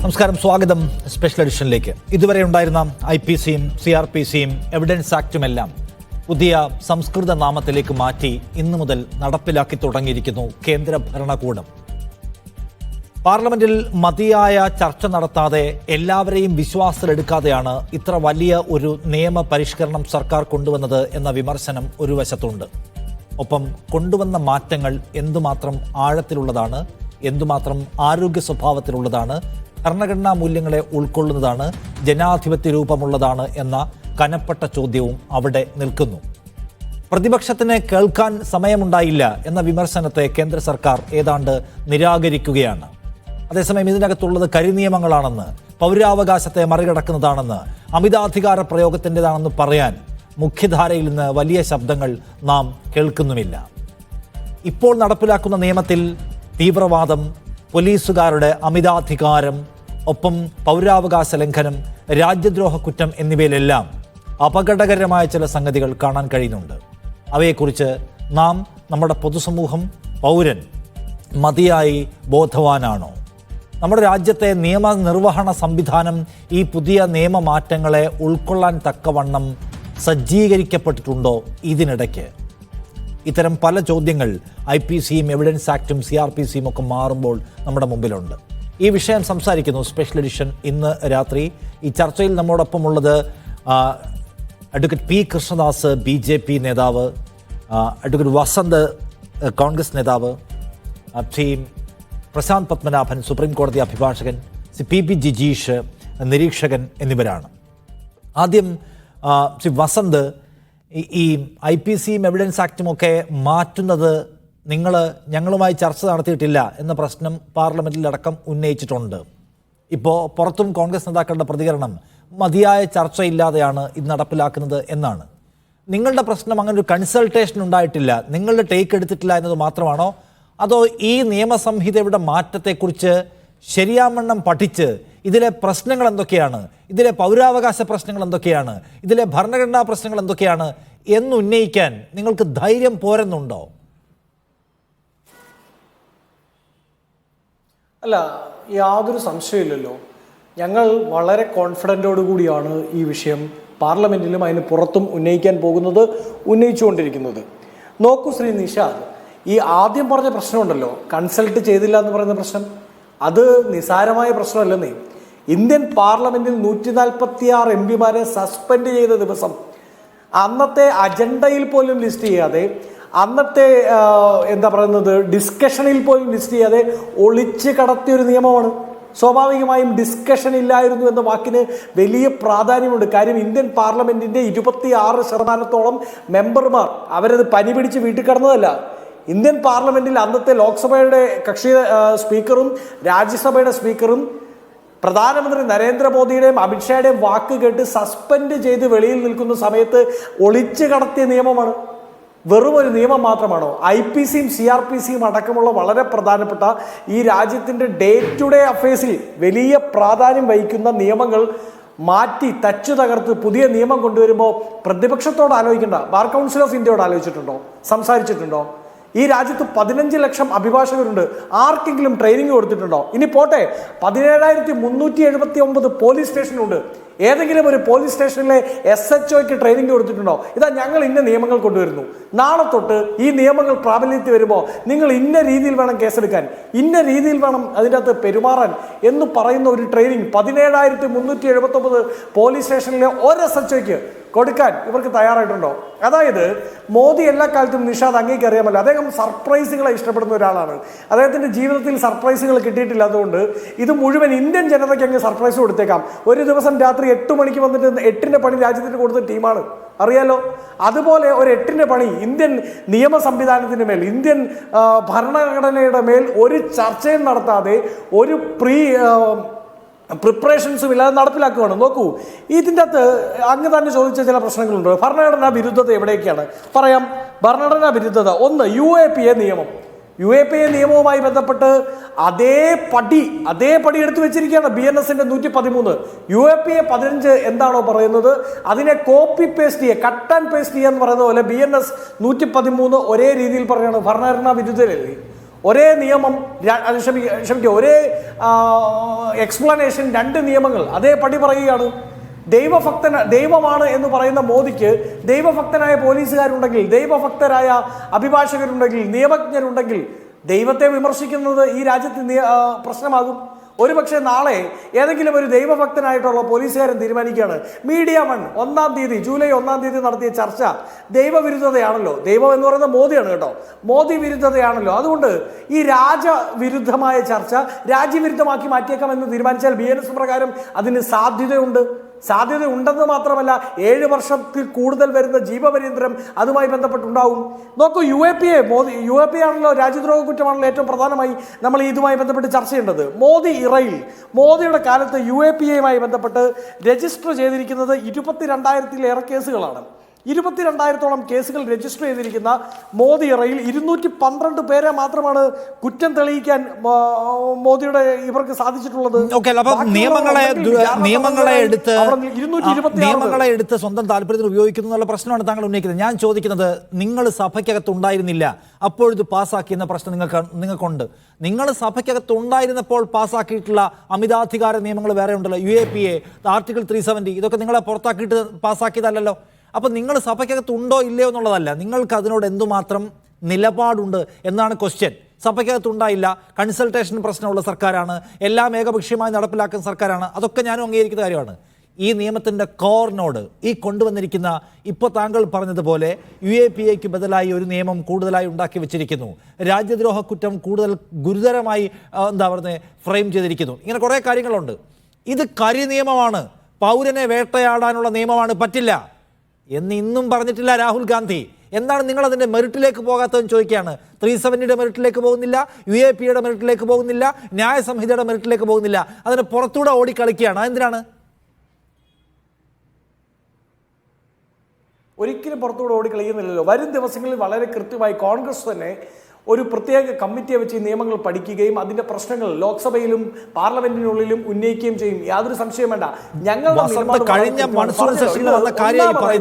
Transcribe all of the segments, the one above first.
നമസ്കാരം, സ്വാഗതം സ്പെഷ്യൽ എഡിഷനിലേക്ക്. ഇതുവരെ ഉണ്ടായിരുന്ന IPCയും CRPCയും എവിഡൻസ് ആക്റ്റുമെല്ലാം പുതിയ സംസ്കൃത നാമത്തിലേക്ക് മാറ്റി ഇന്നു മുതൽ നടപ്പിലാക്കി തുടങ്ങിയിരിക്കുന്നു കേന്ദ്ര ഭരണകൂടം. പാർലമെന്റിൽ മതിയായ ചർച്ച നടത്താതെ എല്ലാവരെയും വിശ്വാസത്തിലെടുക്കാതെയാണ് ഇത്ര വലിയ ഒരു നിയമ പരിഷ്കരണം സർക്കാർ കൊണ്ടുവന്നത് എന്ന വിമർശനം ഒരു വശത്തുണ്ട്. ഒപ്പം കൊണ്ടുവന്ന മാറ്റങ്ങൾ എന്തുമാത്രം ആഴത്തിലുള്ളതാണ്, എന്തുമാത്രം ആരോഗ്യ സ്വഭാവത്തിലുള്ളതാണ്, ഭരണഘടനാ മൂല്യങ്ങളെ ഉൾക്കൊള്ളുന്നതാണ്, ജനാധിപത്യ രൂപമുള്ളതാണ് എന്ന കനപ്പെട്ട ചോദ്യവും അവിടെ നിൽക്കുന്നു. പ്രതിപക്ഷത്തിന് കേൾക്കാൻ സമയമുണ്ടായില്ല എന്ന വിമർശനത്തെ കേന്ദ്ര സർക്കാർ ഏതാണ്ട് നിരാകരിക്കുകയാണ്. അതേസമയം ഇതിനകത്തുള്ളത് കരിനിയമങ്ങളാണെന്ന്, പൗരാവകാശത്തെ മറികടക്കുന്നതാണെന്ന്, അമിതാധികാര പ്രയോഗത്തിൻ്റെതാണെന്ന് പറയാൻ മുഖ്യധാരയിൽ നിന്ന് വലിയ ശബ്ദങ്ങൾ നാം കേൾക്കുന്നുമില്ല. ഇപ്പോൾ നടപ്പിലാക്കുന്ന നിയമത്തിൽ തീവ്രവാദം, പോലീസുകാരുടെ അമിതാധികാരം, ഒപ്പം പൗരാവകാശ ലംഘനം, രാജ്യദ്രോഹ കുറ്റം എന്നിവയിലെല്ലാം അപകടകരമായ ചില സംഗതികൾ കാണാൻ കഴിയുന്നുണ്ട്. അവയെക്കുറിച്ച് നാം, നമ്മുടെ പൊതുസമൂഹം, പൗരൻ മതിയായി ബോധവാനാണോ? നമ്മുടെ രാജ്യത്തെ നിയമനിർവഹണ സംവിധാനം ഈ പുതിയ നിയമമാറ്റങ്ങളെ ഉൾക്കൊള്ളാൻ തക്കവണ്ണം സജ്ജീകരിക്കപ്പെട്ടിട്ടുണ്ടോ? ഇതിനിടയ്ക്ക് ഇത്തരം പല ചോദ്യങ്ങൾ IPCയും എവിഡൻസ് ആക്റ്റും CRPCയും ഒക്കെ മാറുമ്പോൾ നമ്മുടെ മുമ്പിലുണ്ട്. ഈ വിഷയം സംസാരിക്കുന്നു സ്പെഷ്യൽ എഡിഷൻ ഇന്ന് രാത്രി. ഈ ചർച്ചയിൽ നമ്മോടൊപ്പം ഉള്ളത് അഡ്വക്കേറ്റ് P. കൃഷ്ണദാസ്, BJP നേതാവ്, അഡ്വക്കേറ്റ് വസന്ത്, കോൺഗ്രസ് നേതാവ്, ശ്രീ പ്രശാന്ത് പത്മനാഭൻ, സുപ്രീം കോടതി അഭിഭാഷകൻ, PB ജിജീഷ്, നിരീക്ഷകൻ എന്നിവരാണ്. ആദ്യം ശ്രീ വസന്ത്, ഈ IPCയും എവിഡൻസ് ആക്റ്റും ഒക്കെ മാറ്റുന്നത് ഞങ്ങളുമായി ചർച്ച നടത്തിയിട്ടില്ല എന്ന പ്രശ്നം പാർലമെൻറ്റിലടക്കം ഉന്നയിച്ചിട്ടുണ്ട്. ഇപ്പോൾ പുറത്തും കോൺഗ്രസ് നേതാക്കളുടെ പ്രതികരണം മതിയായ ചർച്ചയില്ലാതെയാണ് ഇത് നടപ്പിലാക്കുന്നത് എന്നാണ്. നിങ്ങളുടെ പ്രശ്നം അങ്ങനെ ഒരു കൺസൾട്ടേഷൻ ഉണ്ടായിട്ടില്ല, നിങ്ങളുടെ ടേക്ക് എടുത്തിട്ടില്ല എന്നത് മാത്രമാണോ? അതോ ഈ നിയമസംഹിതയുടെ മാറ്റത്തെക്കുറിച്ച് ശരിയാവണ്ണം പഠിച്ച് ഇതിലെ പ്രശ്നങ്ങൾ എന്തൊക്കെയാണ്, ഇതിലെ പൗരാവകാശ പ്രശ്നങ്ങൾ എന്തൊക്കെയാണ്, ഇതിലെ ഭരണഘടനാ പ്രശ്നങ്ങൾ എന്തൊക്കെയാണ് എന്നുന്നയിക്കാൻ നിങ്ങൾക്ക് ധൈര്യം പോരുന്നുണ്ടോ? അല്ല, യാതൊരു സംശയമില്ലല്ലോ. ഞങ്ങൾ വളരെ കോൺഫിഡൻറ്റോടു കൂടിയാണ് ഈ വിഷയം പാർലമെൻറ്റിലും അതിന് പുറത്തും ഉന്നയിച്ചുകൊണ്ടിരിക്കുന്നത്. നോക്കൂ ശ്രീ നിഷാദ്, ഈ ആദ്യം പറഞ്ഞ പ്രശ്നമുണ്ടല്ലോ, കൺസൾട്ട് ചെയ്തില്ല എന്ന് പറയുന്ന പ്രശ്നം, അത് നിസാരമായ പ്രശ്നമല്ലെന്നേ. ഇന്ത്യൻ പാർലമെന്റിൽ 146 MPമാരെ സസ്പെൻഡ് ചെയ്ത ദിവസം, അന്നത്തെ അജണ്ടയിൽ പോലും ലിസ്റ്റ് ചെയ്യാതെ, അന്നത്തെ ഡിസ്കഷനിൽ പോലും ലിസ്റ്റ് ചെയ്യാതെ ഒളിച്ച് കടത്തിയൊരു നിയമമാണ്. സ്വാഭാവികമായും ഡിസ്കഷൻ ഇല്ലായിരുന്നു എന്ന വാക്കിന് വലിയ പ്രാധാന്യമുണ്ട്. കാര്യം ഇന്ത്യൻ പാർലമെന്റിന്റെ 26% മെമ്പർമാർ അവരത് പനി പിടിച്ച് വീട്ടിൽ കടന്നതല്ല. ഇന്ത്യൻ പാർലമെന്റിൽ അന്നത്തെ ലോക്സഭയുടെ കക്ഷി സ്പീക്കറും രാജ്യസഭയുടെ സ്പീക്കറും പ്രധാനമന്ത്രി നരേന്ദ്രമോദിയുടെയും അമിത്ഷായുടെയും വാക്ക് കേട്ട് സസ്പെൻഡ് ചെയ്ത് വെളിയിൽ നിൽക്കുന്ന സമയത്ത് ഒളിച്ചു കടത്തിയ നിയമമാണ്. വെറും ഒരു നിയമം മാത്രമാണോ? IPCയും CRPCയും അടക്കമുള്ള വളരെ പ്രധാനപ്പെട്ട ഈ രാജ്യത്തിൻ്റെ ഡേ ടു ഡേ അഫയേഴ്സിൽ വലിയ പ്രാധാന്യം വഹിക്കുന്ന നിയമങ്ങൾ മാറ്റി തച്ചു തകർത്ത് പുതിയ നിയമം കൊണ്ടുവരുമ്പോൾ പ്രതിപക്ഷത്തോട് ആലോചിക്കേണ്ട, ബാർ കൗൺസിൽ ഓഫ് ഇന്ത്യയോട് ആലോചിച്ചിട്ടുണ്ടോ? സംസാരിച്ചിട്ടുണ്ടോ? ഈ രാജ്യത്ത് 15 ലക്ഷം അഭിഭാഷകരുണ്ട്. ആർക്കെങ്കിലും ട്രെയിനിങ് കൊടുത്തിട്ടുണ്ടോ? ഇനി പോട്ടെ, 17,379 പോലീസ് സ്റ്റേഷനുണ്ട്. ഏതെങ്കിലും ഒരു പോലീസ് സ്റ്റേഷനിലെ SHOയ്ക്ക് ട്രെയിനിങ് കൊടുത്തിട്ടുണ്ടോ? ഇതാ ഞങ്ങൾ ഇന്ന നിയമങ്ങൾ കൊണ്ടുവരുന്നു, നാളെ തൊട്ട് ഈ നിയമങ്ങൾ പ്രാബല്യത്തിൽ വരുമ്പോൾ നിങ്ങൾ ഇന്ന രീതിയിൽ വേണം കേസെടുക്കാൻ, ഇന്ന രീതിയിൽ വേണം അതിൻ്റെ അകത്ത് പെരുമാറാൻ എന്ന് പറയുന്ന ഒരു ട്രെയിനിങ് 17,379 പോലീസ് സ്റ്റേഷനിലെ ഒരു SHOയ്ക്ക് കൊടുക്കാൻ ഇവർക്ക് തയ്യാറായിട്ടുണ്ടോ? അതായത് മോദി എല്ലാ കാലത്തും, നിഷാദ് അങ്ങേക്ക് അറിയാമല്ലോ, അദ്ദേഹം സർപ്രൈസുകളെ ഇഷ്ടപ്പെടുന്ന ഒരാളാണ്. അദ്ദേഹത്തിൻ്റെ ജീവിതത്തിൽ സർപ്രൈസുകൾ കിട്ടിയിട്ടില്ലാത്തതുകൊണ്ട് ഇത് മുഴുവൻ ഇന്ത്യൻ ജനതയ്ക്ക് അങ്ങ് സർപ്രൈസ് കൊടുത്തേക്കാം. ഒരു ദിവസം രാത്രി 8 മണിക്ക് വന്നിട്ട് 8ന്റെ പണി രാജ്യത്തിന് കൊടുത്ത ടീമാണ്, അറിയാലോ. അതുപോലെ ഒരു 8ന്റെ പണി ഇന്ത്യൻ നിയമ സംവിധാനത്തിന് മേൽ, ഇന്ത്യൻ ഭരണഘടനയുടെ മേൽ ഒരു ചർച്ചയും നടത്താതെ, ഒരു പ്രിപ്പറേഷൻസും ഇല്ലാതെ നടപ്പിലാക്കുകയാണ്. നോക്കൂ, ഇതിൻ്റെ അകത്ത് അങ്ങ് തന്നെ ചോദിച്ച ചില പ്രശ്നങ്ങളുണ്ട്. ഭരണഘടനാ വിരുദ്ധത എവിടേക്കാണ്? പറയാം. ഭരണഘടനാ വിരുദ്ധത ഒന്ന്, UAPA നിയമം. UAPA നിയമവുമായി ബന്ധപ്പെട്ട് അതേ പടി എടുത്തു വെച്ചിരിക്കുകയാണ് BNSന്റെ 113. UAPA 15 എന്താണോ പറയുന്നത് അതിനെ കോപ്പി പേസ്റ്റ് ചെയ്യുക, കട്ട് ആൻഡ് പേസ്റ്റ് ചെയ്യുക എന്ന് പറയുന്ന പോലെ BNS 113 ഒരേ രീതിയിൽ പറയുകയാണ്. ഭരണഘടനാ വിരുദ്ധതയല്ലേ? ഒരേ നിയമം, ക്ഷമിക്കുക, ഒരേ എക്സ്പ്ലനേഷൻ, 2 നിയമങ്ങൾ അതേപടി പറയുകയാണ്. ദൈവമാണ് എന്ന് പറയുന്ന മോദിക്ക് ദൈവഭക്തനായ പോലീസുകാരുണ്ടെങ്കിൽ, ദൈവഭക്തരായ അഭിഭാഷകരുണ്ടെങ്കിൽ, നിയമജ്ഞരുണ്ടെങ്കിൽ ദൈവത്തെ വിമർശിക്കുന്നത് ഈ രാജ്യത്ത് പ്രശ്നമാകും. ഒരുപക്ഷെ നാളെ ഏതെങ്കിലും ഒരു ദൈവഭക്തനായിട്ടുള്ള പോലീസുകാരൻ തീരുമാനിക്കുകയാണ് മീഡിയ 1 ജൂലൈ 1 നടത്തിയ ചർച്ച ദൈവവിരുദ്ധതയാണല്ലോ. ദൈവം എന്ന് പറയുന്നത് മോദിയാണ് കേട്ടോ, മോദി വിരുദ്ധതയാണല്ലോ, അതുകൊണ്ട് ഈ രാജവിരുദ്ധമായ ചർച്ച രാജ്യവിരുദ്ധമാക്കി മാറ്റിയേക്കാമെന്ന് തീരുമാനിച്ചാൽ BNS പ്രകാരം അതിന് സാധ്യതയുണ്ടെന്ന് മാത്രമല്ല 7 വർഷത്തിൽ കൂടുതൽ വരുന്ന ജീവപര്യന്തരം അതുമായി ബന്ധപ്പെട്ടുണ്ടാവും. നോക്കൂ, UAPA ആണല്ലോ, രാജ്യദ്രോഹ കുറ്റമാണല്ലോ ഏറ്റവും പ്രധാനമായി നമ്മൾ ഇതുമായി ബന്ധപ്പെട്ട് ചർച്ച ചെയ്യേണ്ടത്. മോദിയുടെ കാലത്ത് UAPAയുമായി ബന്ധപ്പെട്ട് രജിസ്റ്റർ ചെയ്തിരിക്കുന്നത് 22,000-ലേറെ കേസുകളാണ്. 22,000-ഓളം കേസുകൾ രജിസ്റ്റർ ചെയ്തിരിക്കുന്ന മോദി ഇറയിൽ 212 പേരെ മാത്രമാണ് കുറ്റം തെളിയിക്കാൻ ഇവർക്ക് സാധിച്ചിട്ടുള്ളത്. നിയമങ്ങളെ എടുത്ത് സ്വന്തം താല്പര്യത്തിന് ഉപയോഗിക്കുന്നു എന്നുള്ള പ്രശ്നമാണ് താങ്കൾ ഉന്നയിക്കുന്നത്. ഞാൻ ചോദിക്കുന്നത്, നിങ്ങൾ സഭയ്ക്കകത്ത് ഉണ്ടായിരുന്നില്ല, അപ്പോഴിത് പാസ്സാക്കിയെന്ന പ്രശ്നം നിങ്ങൾക്കുണ്ട്. നിങ്ങൾ സഭയ്ക്കകത്ത് ഉണ്ടായിരുന്നപ്പോൾ പാസ്സാക്കിയിട്ടുള്ള അമിതാധികാര നിയമങ്ങൾ വേറെ ഉണ്ടല്ലോ. UAPA, ആർട്ടിക്കിൾ 370, ഇതൊക്കെ നിങ്ങളെ പുറത്താക്കിയിട്ട് പാസ്സാക്കിയതല്ലോ. അപ്പം നിങ്ങൾ സഭയ്ക്കകത്ത് ഉണ്ടോ ഇല്ലയോ എന്നുള്ളതല്ല, നിങ്ങൾക്ക് അതിനോട് എന്തുമാത്രം നിലപാടുണ്ട് എന്നാണ് ക്വസ്റ്റ്യൻ. സഭയ്ക്കകത്ത് ഉണ്ടായില്ല, കൺസൾട്ടേഷൻ പ്രശ്നമുള്ള സർക്കാരാണ്, എല്ലാം ഏകപക്ഷീയമായി നടപ്പിലാക്കുന്ന സർക്കാരാണ്, അതൊക്കെ ഞാനും അംഗീകരിക്കുന്ന കാര്യമാണ്. ഈ നിയമത്തിൻ്റെ കോറിനോട് ഈ കൊണ്ടുവന്നിരിക്കുന്ന ഇപ്പോൾ താങ്കൾ പറഞ്ഞതുപോലെ UAPAയ്ക്ക് ബദലായി ഒരു നിയമം കൂടുതലായി ഉണ്ടാക്കി വെച്ചിരിക്കുന്നു. രാജ്യദ്രോഹ കുറ്റം കൂടുതൽ ഗുരുതരമായി ഫ്രെയിം ചെയ്തിരിക്കുന്നു. ഇങ്ങനെ കുറേ കാര്യങ്ങളുണ്ട്. ഇത് കരി നിയമമാണ്, പൗരനെ വേട്ടയാടാനുള്ള നിയമമാണ്, പറ്റില്ല എന്ന് ഇന്നും പറഞ്ഞിട്ടില്ല രാഹുൽ ഗാന്ധി. എന്താണ് നിങ്ങൾ അതിൻ്റെ മെറിറ്റിലേക്ക് പോകാത്തതെന്ന് ചോദിക്കുകയാണ്. 370യുടെ മെറിറ്റിലേക്ക് പോകുന്നില്ല, UAPAയുടെ മെറിറ്റിലേക്ക് പോകുന്നില്ല, ന്യായ സംഹിതയുടെ മെറിറ്റിലേക്ക് പോകുന്നില്ല, അതിന് പുറത്തൂടെ ഓടിക്കളിക്കുകയാണ്. അതെന്തിനാണ്? ഒരിക്കലും പുറത്തൂടെ ഓടിക്കളിക്കുന്നില്ലല്ലോ. വരും ദിവസങ്ങളിൽ വളരെ കൃത്യമായി കോൺഗ്രസ് തന്നെ ഒരു പ്രത്യേക കമ്മിറ്റിയെ വെച്ച് ഈ നിയമങ്ങൾ പഠിക്കുകയും അതിന്റെ പ്രശ്നങ്ങൾ ലോക്സഭയിലും പാർലമെന്റിനുള്ളിലും ഉന്നയിക്കുകയും ചെയ്യും. യാതൊരു സംശയം വേണ്ട. ഞങ്ങളുടെ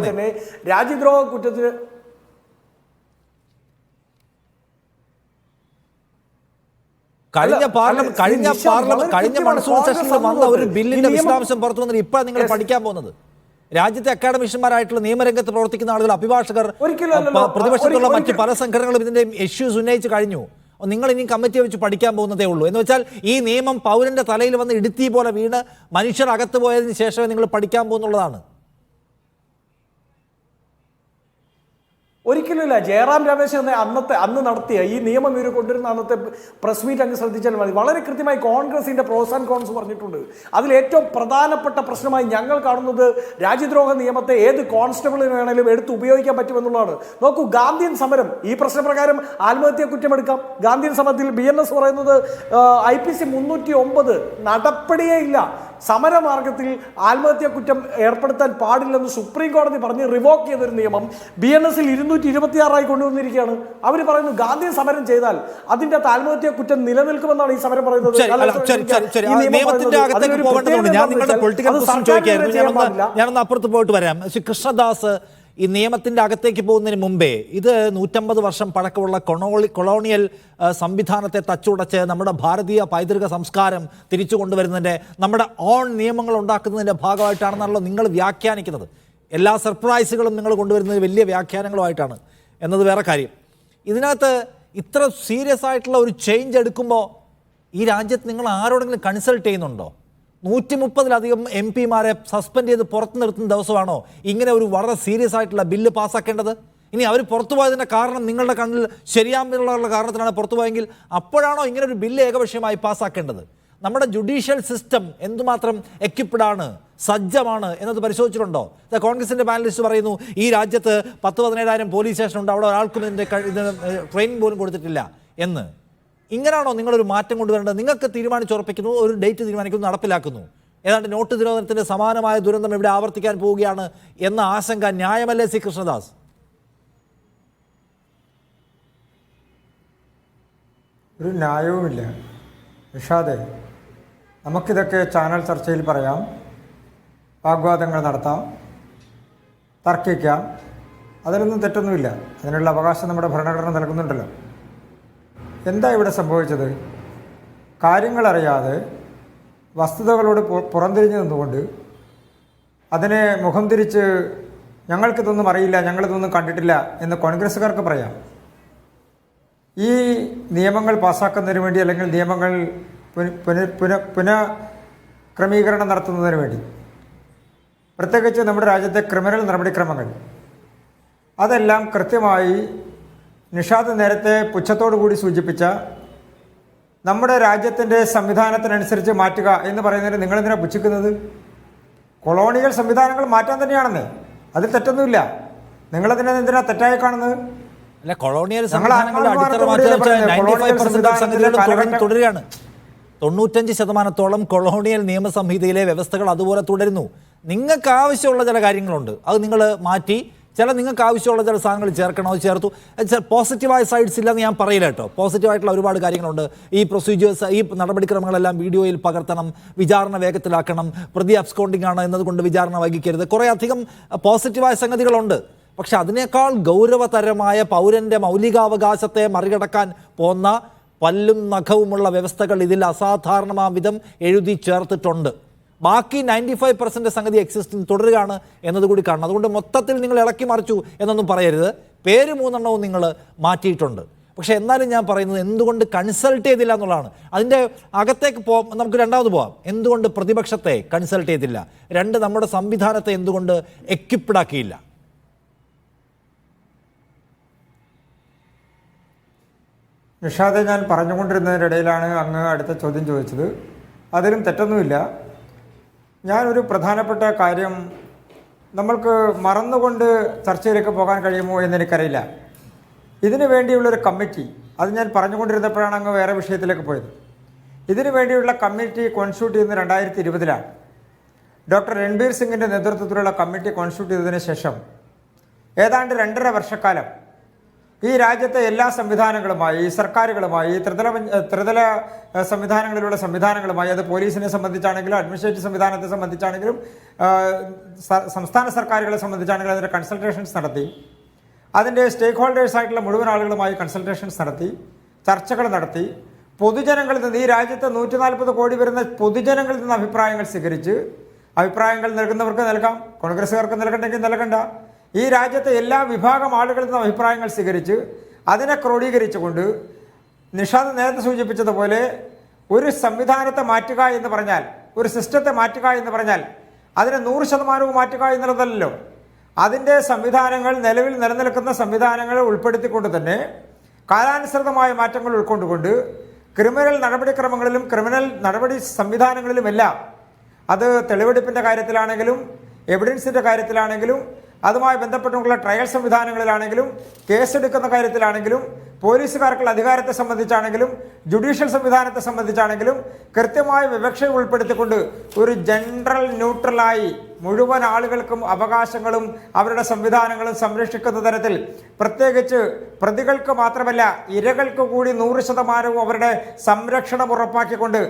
തന്നെ രാജ്യദ്രോഹ കുറ്റത്തിന് കഴിഞ്ഞ മൺസൂൺ സെഷനിൽ വന്ന ഒരു ബില്ലിന്റെ വിശദാംശം പുറത്തു വന്നിട്ട് ഇപ്പോഴാണ് നിങ്ങൾ പഠിക്കാൻ പോകുന്നത്. രാജ്യത്തെ അക്കാഡമിഷ്യന്മാരായിട്ടുള്ള നിയമരംഗത്ത് പ്രവർത്തിക്കുന്ന ആളുകൾ, അഭിഭാഷകർ, പ്രതിപക്ഷത്തുള്ള മറ്റ് പല സംഘടനകളും ഇതിന്റെ ഇഷ്യൂസ് ഉന്നയിച്ച് കഴിഞ്ഞു. നിങ്ങൾ ഇനി കമ്മിറ്റിയെ വെച്ച് പഠിക്കാൻ പോകുന്നതേ ഉള്ളൂ. എന്ന് വെച്ചാൽ ഈ നിയമം പൗരന്റെ തലയിൽ വന്ന് ഇടുത്തി പോലെ വീണ് മനുഷ്യർ അകത്ത് പോയതിന് ശേഷമേ നിങ്ങൾ പഠിക്കാൻ പോകുന്നുള്ളതാണ്. ഒരിക്കലുമില്ല. ജയറാം രമേശ് അന്ന് നടത്തിയ ഈ നിയമം ഇവർ കൊണ്ടുവരുന്ന അന്നത്തെ പ്രസ് മീറ്റ് അങ്ങ് ശ്രദ്ധിച്ചാൽ മതി. വളരെ കൃത്യമായി കോൺഗ്രസിന്റെ പ്രോസ് ആൻഡ് കോൺസ് പറഞ്ഞിട്ടുണ്ട്. അതിൽ ഏറ്റവും പ്രധാനപ്പെട്ട പ്രശ്നമായി ഞങ്ങൾ കാണുന്നത് രാജ്യദ്രോഹ നിയമത്തെ ഏത് കോൺസ്റ്റബിളിന് വേണമെങ്കിലും എടുത്ത് ഉപയോഗിക്കാൻ പറ്റുമെന്നുള്ളതാണ്. നോക്കൂ, ഗാന്ധിയൻ സമരം, ഈ പ്രശ്നപ്രകാരം ആത്മഹത്യാ കുറ്റമെടുക്കാം. ഗാന്ധിയൻ സമരത്തിൽ BNS പറയുന്നത് IPC 309 നടപടിയേ ഇല്ല. സമരമാർഗത്തിൽ ആത്മഹത്യാ കുറ്റം ഏർപ്പെടുത്താൻ പാടില്ലെന്ന് സുപ്രീം കോടതി പറഞ്ഞ് റിവോക്ക് ചെയ്തൊരു നിയമം BNSൽ 226 കൊണ്ടുവന്നിരിക്കുകയാണ്. അവർ പറയുന്നു ഗാന്ധി സമരം ചെയ്താൽ അതിന്റെ ആത്മഹത്യാ കുറ്റം നിലനിൽക്കുമെന്നാണ് ഈ സമരം പറയുന്നത്. ഞാനൊന്ന് അപ്പുറത്ത് പോയിട്ട് വരാം. ശ്രീ കൃഷ്ണദാസ്, ഈ നിയമത്തിൻ്റെ അകത്തേക്ക് പോകുന്നതിന് മുമ്പേ ഇത് 150 വർഷം പഴക്കമുള്ള കൊളോണിയൽ സംവിധാനത്തെ തച്ചുടച്ച് നമ്മുടെ ഭാരതീയ പൈതൃക സംസ്കാരം തിരിച്ചു കൊണ്ടുവരുന്നതിൻ്റെ, നമ്മുടെ ഓൺ നിയമങ്ങൾ ഉണ്ടാക്കുന്നതിൻ്റെ ഭാഗമായിട്ടാണെന്നാണല്ലോ നിങ്ങൾ വ്യാഖ്യാനിക്കുന്നത്. എല്ലാ സർപ്രൈസുകളും നിങ്ങൾ കൊണ്ടുവരുന്നത് വലിയ വ്യാഖ്യാനങ്ങളുമായിട്ടാണ് എന്നത് വേറെ കാര്യം. ഇതിനകത്ത് ഇത്ര സീരിയസ് ആയിട്ടുള്ള ഒരു ചേഞ്ച് എടുക്കുമ്പോൾ ഈ രാജ്യത്ത് നിങ്ങൾ ആരോടെങ്കിലും കൺസൾട്ട് ചെയ്യുന്നുണ്ടോ? 130-ലധികം MP-മാരെ സസ്പെൻഡ് ചെയ്ത് പുറത്തു നിർത്തുന്ന ദിവസമാണോ ഇങ്ങനെ ഒരു വളരെ സീരിയസ് ആയിട്ടുള്ള ബില്ല് പാസ്സാക്കേണ്ടത്? ഇനി അവർ പുറത്തു പോയതിൻ്റെ കാരണം നിങ്ങളുടെ കണ്ണിൽ ശരിയാമെന്നുള്ള കാരണത്തിലാണ് പുറത്തു പോയെങ്കിൽ അപ്പോഴാണോ ഇങ്ങനെ ഒരു ബില്ല് ഏകപക്ഷീയമായി പാസ്സാക്കേണ്ടത്? നമ്മുടെ ജുഡീഷ്യൽ സിസ്റ്റം എന്തുമാത്രം എക്യുപ്ഡ് ആണ്, സജ്ജമാണ് എന്നത് പരിശോധിച്ചിട്ടുണ്ടോ? കോൺഗ്രസിൻ്റെ പാനലിസ്റ്റ് പറയുന്നു ഈ രാജ്യത്ത് 10-17,000 പോലീസ് സ്റ്റേഷൻ ഉണ്ട്, അവിടെ ഒരാൾക്കും ഇതിൻ്റെ ട്രെയിനിങ് പോലും കൊടുത്തിട്ടില്ല എന്ന്. ഇങ്ങനെയാണോ നിങ്ങളൊരു മാറ്റം കൊണ്ടുവരേണ്ടത്? നിങ്ങൾക്ക് തീരുമാനിച്ചുറപ്പിക്കുന്നു, ഒരു ഡേറ്റ് തീരുമാനിക്കുന്നു, നടപ്പിലാക്കുന്നു. ഏതാണ്ട് നോട്ട് നിരോധനത്തിൻ്റെ സമാനമായ ദുരന്തം ഇവിടെ ആവർത്തിക്കാൻ പോവുകയാണ് എന്ന ആശങ്ക ന്യായമല്ലേ സി കൃഷ്ണദാസ്? ഒരു ന്യായവുമില്ല നിഷാദേ. നമുക്കിതൊക്കെ ചാനൽ ചർച്ചയിൽ പറയാം, വാഗ്വാദങ്ങൾ നടത്താം, തർക്കിക്കാം, അതിലൊന്നും തെറ്റൊന്നുമില്ല. അതിനുള്ള അവകാശം നമ്മുടെ ഭരണഘടന നൽകുന്നുണ്ടല്ലോ. എന്താ ഇവിടെ സംഭവിച്ചത്? കാര്യങ്ങളറിയാതെ വസ്തുതകളോട് പുറംതിരിഞ്ഞു നിന്നുകൊണ്ട് അതിനെ മുഖം തിരിച്ച് ഞങ്ങൾക്കിതൊന്നും അറിയില്ല, ഞങ്ങളിതൊന്നും കണ്ടിട്ടില്ല എന്ന് കോൺഗ്രസ്സുകാർക്ക് പറയാം. ഈ നിയമങ്ങൾ പാസ്സാക്കുന്നതിന് വേണ്ടി അല്ലെങ്കിൽ നിയമങ്ങൾ പുനഃക്രമീകരണം നടത്തുന്നതിന് വേണ്ടി പ്രത്യേകിച്ച് നമ്മുടെ രാജ്യത്തെ ക്രിമിനൽ നടപടിക്രമങ്ങൾ അതെല്ലാം കൃത്യമായി നിഷാദ് നേരത്തെ പുച്ഛത്തോടു കൂടി സൂചിപ്പിച്ച നമ്മുടെ രാജ്യത്തിൻ്റെ സംവിധാനത്തിനനുസരിച്ച് മാറ്റുക എന്ന് പറയുന്നതിന് നിങ്ങളെന്തിനാണ് പുച്ഛിക്കുന്നത്? കൊളോണിയൽ സംവിധാനങ്ങൾ മാറ്റാൻ തന്നെയാണെന്നേ, അതിൽ തെറ്റൊന്നുമില്ല. നിങ്ങളതിനെ എന്തിനാ തെറ്റായി കാണുന്നത്? അല്ല, കൊളോണിയൽ സംവിധാനങ്ങളുടെ അടിത്തറ തുടരുകയാണ്. 95% കൊളോണിയൽ നിയമസംഹിതയിലെ വ്യവസ്ഥകൾ അതുപോലെ തുടരുന്നു. നിങ്ങൾക്ക് ആവശ്യമുള്ള ചില കാര്യങ്ങളുണ്ട്, അത് നിങ്ങൾ മാറ്റി നിങ്ങൾക്ക് ആവശ്യമുള്ള ചില സാധനങ്ങൾ ചേർക്കണം, അത് ചേർത്തു. പോസിറ്റീവായ സൈഡ്സ് ഇല്ലെന്ന് ഞാൻ പറയില്ല കേട്ടോ. പോസിറ്റീവായിട്ടുള്ള ഒരുപാട് കാര്യങ്ങളുണ്ട്. ഈ പ്രൊസീജിയേഴ്സ്, ഈ നടപടിക്രമങ്ങളെല്ലാം വീഡിയോയിൽ പകർത്തണം, വിചാരണ വേഗത്തിലാക്കണം, പ്രതി അബ്സ്കോണ്ടിങ് ആണ് എന്നതുകൊണ്ട് വിചാരണ വൈകിക്കരുത്, കുറേ അധികം പോസിറ്റീവായ സംഗതികളുണ്ട്. പക്ഷെ അതിനേക്കാൾ ഗൗരവതരമായ പൗരൻ്റെ മൗലികാവകാശത്തെ മറികടക്കാൻ പോന്ന പല്ലും നഖവുമുള്ള വ്യവസ്ഥകൾ ഇതിൽ അസാധാരണമാം വിധം എഴുതി ചേർത്തിട്ടുണ്ട്. ബാക്കി 95% സംഗതി എക്സിസ്റ്റിംഗ് തുടരുകയാണ് എന്നതുകൂടി കാണണം. അതുകൊണ്ട് മൊത്തത്തിൽ നിങ്ങൾ ഇളക്കി മറിച്ചു എന്നൊന്നും പറയരുത്. പേര് 3 എണ്ണവും നിങ്ങൾ മാറ്റിയിട്ടുണ്ട്. പക്ഷെ എന്നാലും ഞാൻ പറയുന്നത് എന്തുകൊണ്ട് കൺസൾട്ട് ചെയ്തില്ല എന്നുള്ളതാണ്. അതിൻ്റെ അകത്തേക്ക് നമുക്ക് രണ്ടാമത് പോവാം. എന്തുകൊണ്ട് പ്രതിപക്ഷത്തെ കൺസൾട്ട് ചെയ്തില്ല? 2, നമ്മുടെ സംവിധാനത്തെ എന്തുകൊണ്ട് എക്വിപ്ഡ് ആക്കിയില്ല? നിഷാദെ, ഞാൻ പറഞ്ഞുകൊണ്ടിരുന്നതിനിടയിലാണ് അങ്ങ് അടുത്ത ചോദ്യം ചോദിച്ചത്. അതിലും തെറ്റൊന്നുമില്ല. ഞാനൊരു പ്രധാനപ്പെട്ട കാര്യം നമ്മൾക്ക് മറന്നുകൊണ്ട് ചർച്ചയിലേക്ക് പോകാൻ കഴിയുമോ എന്നെനിക്കറിയില്ല. ഇതിനു വേണ്ടിയുള്ളൊരു കമ്മിറ്റി, അത് ഞാൻ പറഞ്ഞുകൊണ്ടിരുന്നപ്പോഴാണ് അങ്ങ് വേറെ വിഷയത്തിലേക്ക് പോയത്. ഇതിനു വേണ്ടിയുള്ള കമ്മിറ്റി കോൺസ്റ്റിറ്റ്യൂട്ട് ചെയ്യുന്നത് 2020-ലാണ്. ഡോക്ടർ രൺബീർ സിംഗിൻ്റെ നേതൃത്വത്തിലുള്ള കമ്മിറ്റി കോൺസ്റ്റിറ്റ്യൂട്ട് ചെയ്തതിന് ശേഷം ഏതാണ്ട് 2.5 വർഷക്കാലം ഈ രാജ്യത്തെ എല്ലാ സംവിധാനങ്ങളുമായി, സർക്കാരുകളുമായി, ത്രിതല സംവിധാനങ്ങളിലുള്ള സംവിധാനങ്ങളുമായി, അത് പോലീസിനെ സംബന്ധിച്ചാണെങ്കിലും അഡ്മിനിസ്ട്രേറ്റീവ് സംവിധാനത്തെ സംബന്ധിച്ചാണെങ്കിലും സംസ്ഥാന സർക്കാരുകളെ സംബന്ധിച്ചാണെങ്കിലും അതിൻ്റെ കൺസൾട്ടേഷൻസ് നടത്തി, അതിൻ്റെ സ്റ്റേക്ക് ഹോൾഡേഴ്സായിട്ടുള്ള മുഴുവൻ ആളുകളുമായി കൺസൾട്ടേഷൻസ് നടത്തി, ചർച്ചകൾ നടത്തി, പൊതുജനങ്ങളിൽ നിന്ന്, ഈ രാജ്യത്തെ 140 കോടി വരുന്ന പൊതുജനങ്ങളിൽ നിന്ന് അഭിപ്രായങ്ങൾ സ്വീകരിച്ച്, അഭിപ്രായങ്ങൾ നൽകുന്നവർക്ക് നൽകാം, കോൺഗ്രസ്സുകാർക്ക് നൽകണ്ടെങ്കിൽ നൽകണ്ട, ഈ രാജ്യത്തെ എല്ലാ വിഭാഗം ആളുകളിൽ നിന്നും അഭിപ്രായങ്ങൾ സ്വീകരിച്ച് അതിനെ ക്രോഡീകരിച്ചുകൊണ്ട് നിഷാദ് നേരത്തെ സൂചിപ്പിച്ചതുപോലെ ഒരു സംവിധാനത്തെ മാറ്റുക എന്ന് പറഞ്ഞാൽ, ഒരു സിസ്റ്റത്തെ മാറ്റുക എന്ന് പറഞ്ഞാൽ അതിനെ 100% മാറ്റുക എന്നുള്ളതല്ലോ. അതിൻ്റെ സംവിധാനങ്ങൾ, നിലവിൽ നിലനിൽക്കുന്ന സംവിധാനങ്ങൾ ഉൾപ്പെടുത്തിക്കൊണ്ട് തന്നെ കാലാനുസൃതമായ മാറ്റങ്ങൾ ഉൾക്കൊണ്ടുകൊണ്ട് ക്രിമിനൽ നടപടിക്രമങ്ങളിലും ക്രിമിനൽ നടപടി സംവിധാനങ്ങളിലുമെല്ലാം, അത് തെളിവെടുപ്പിൻ്റെ കാര്യത്തിലാണെങ്കിലും എവിഡൻസിൻ്റെ കാര്യത്തിലാണെങ്കിലും അതുമായി ബന്ധപ്പെട്ടുള്ള ട്രയൽ സംവിധാനങ്ങളിലാണെങ്കിലും കേസെടുക്കുന്ന കാര്യത്തിലാണെങ്കിലും പോലീസുകാർക്കുള്ള അധികാരത്തെ സംബന്ധിച്ചാണെങ്കിലും ജുഡീഷ്യൽ സംവിധാനത്തെ സംബന്ധിച്ചാണെങ്കിലും കൃത്യമായ വിവക്ഷ ഉൾപ്പെടുത്തിക്കൊണ്ട് ഒരു ജനറൽ ന്യൂട്രലായി മുഴുവൻ ആളുകൾക്കും അവകാശങ്ങളും അവരുടെ സംവിധാനങ്ങളും സംരക്ഷിക്കുന്ന തരത്തിൽ, പ്രത്യേകിച്ച് പ്രതികൾക്ക് മാത്രമല്ല ഇരകൾക്ക് കൂടി 100% അവരുടെ സംരക്ഷണം ഉറപ്പാക്കിക്കൊണ്ട്,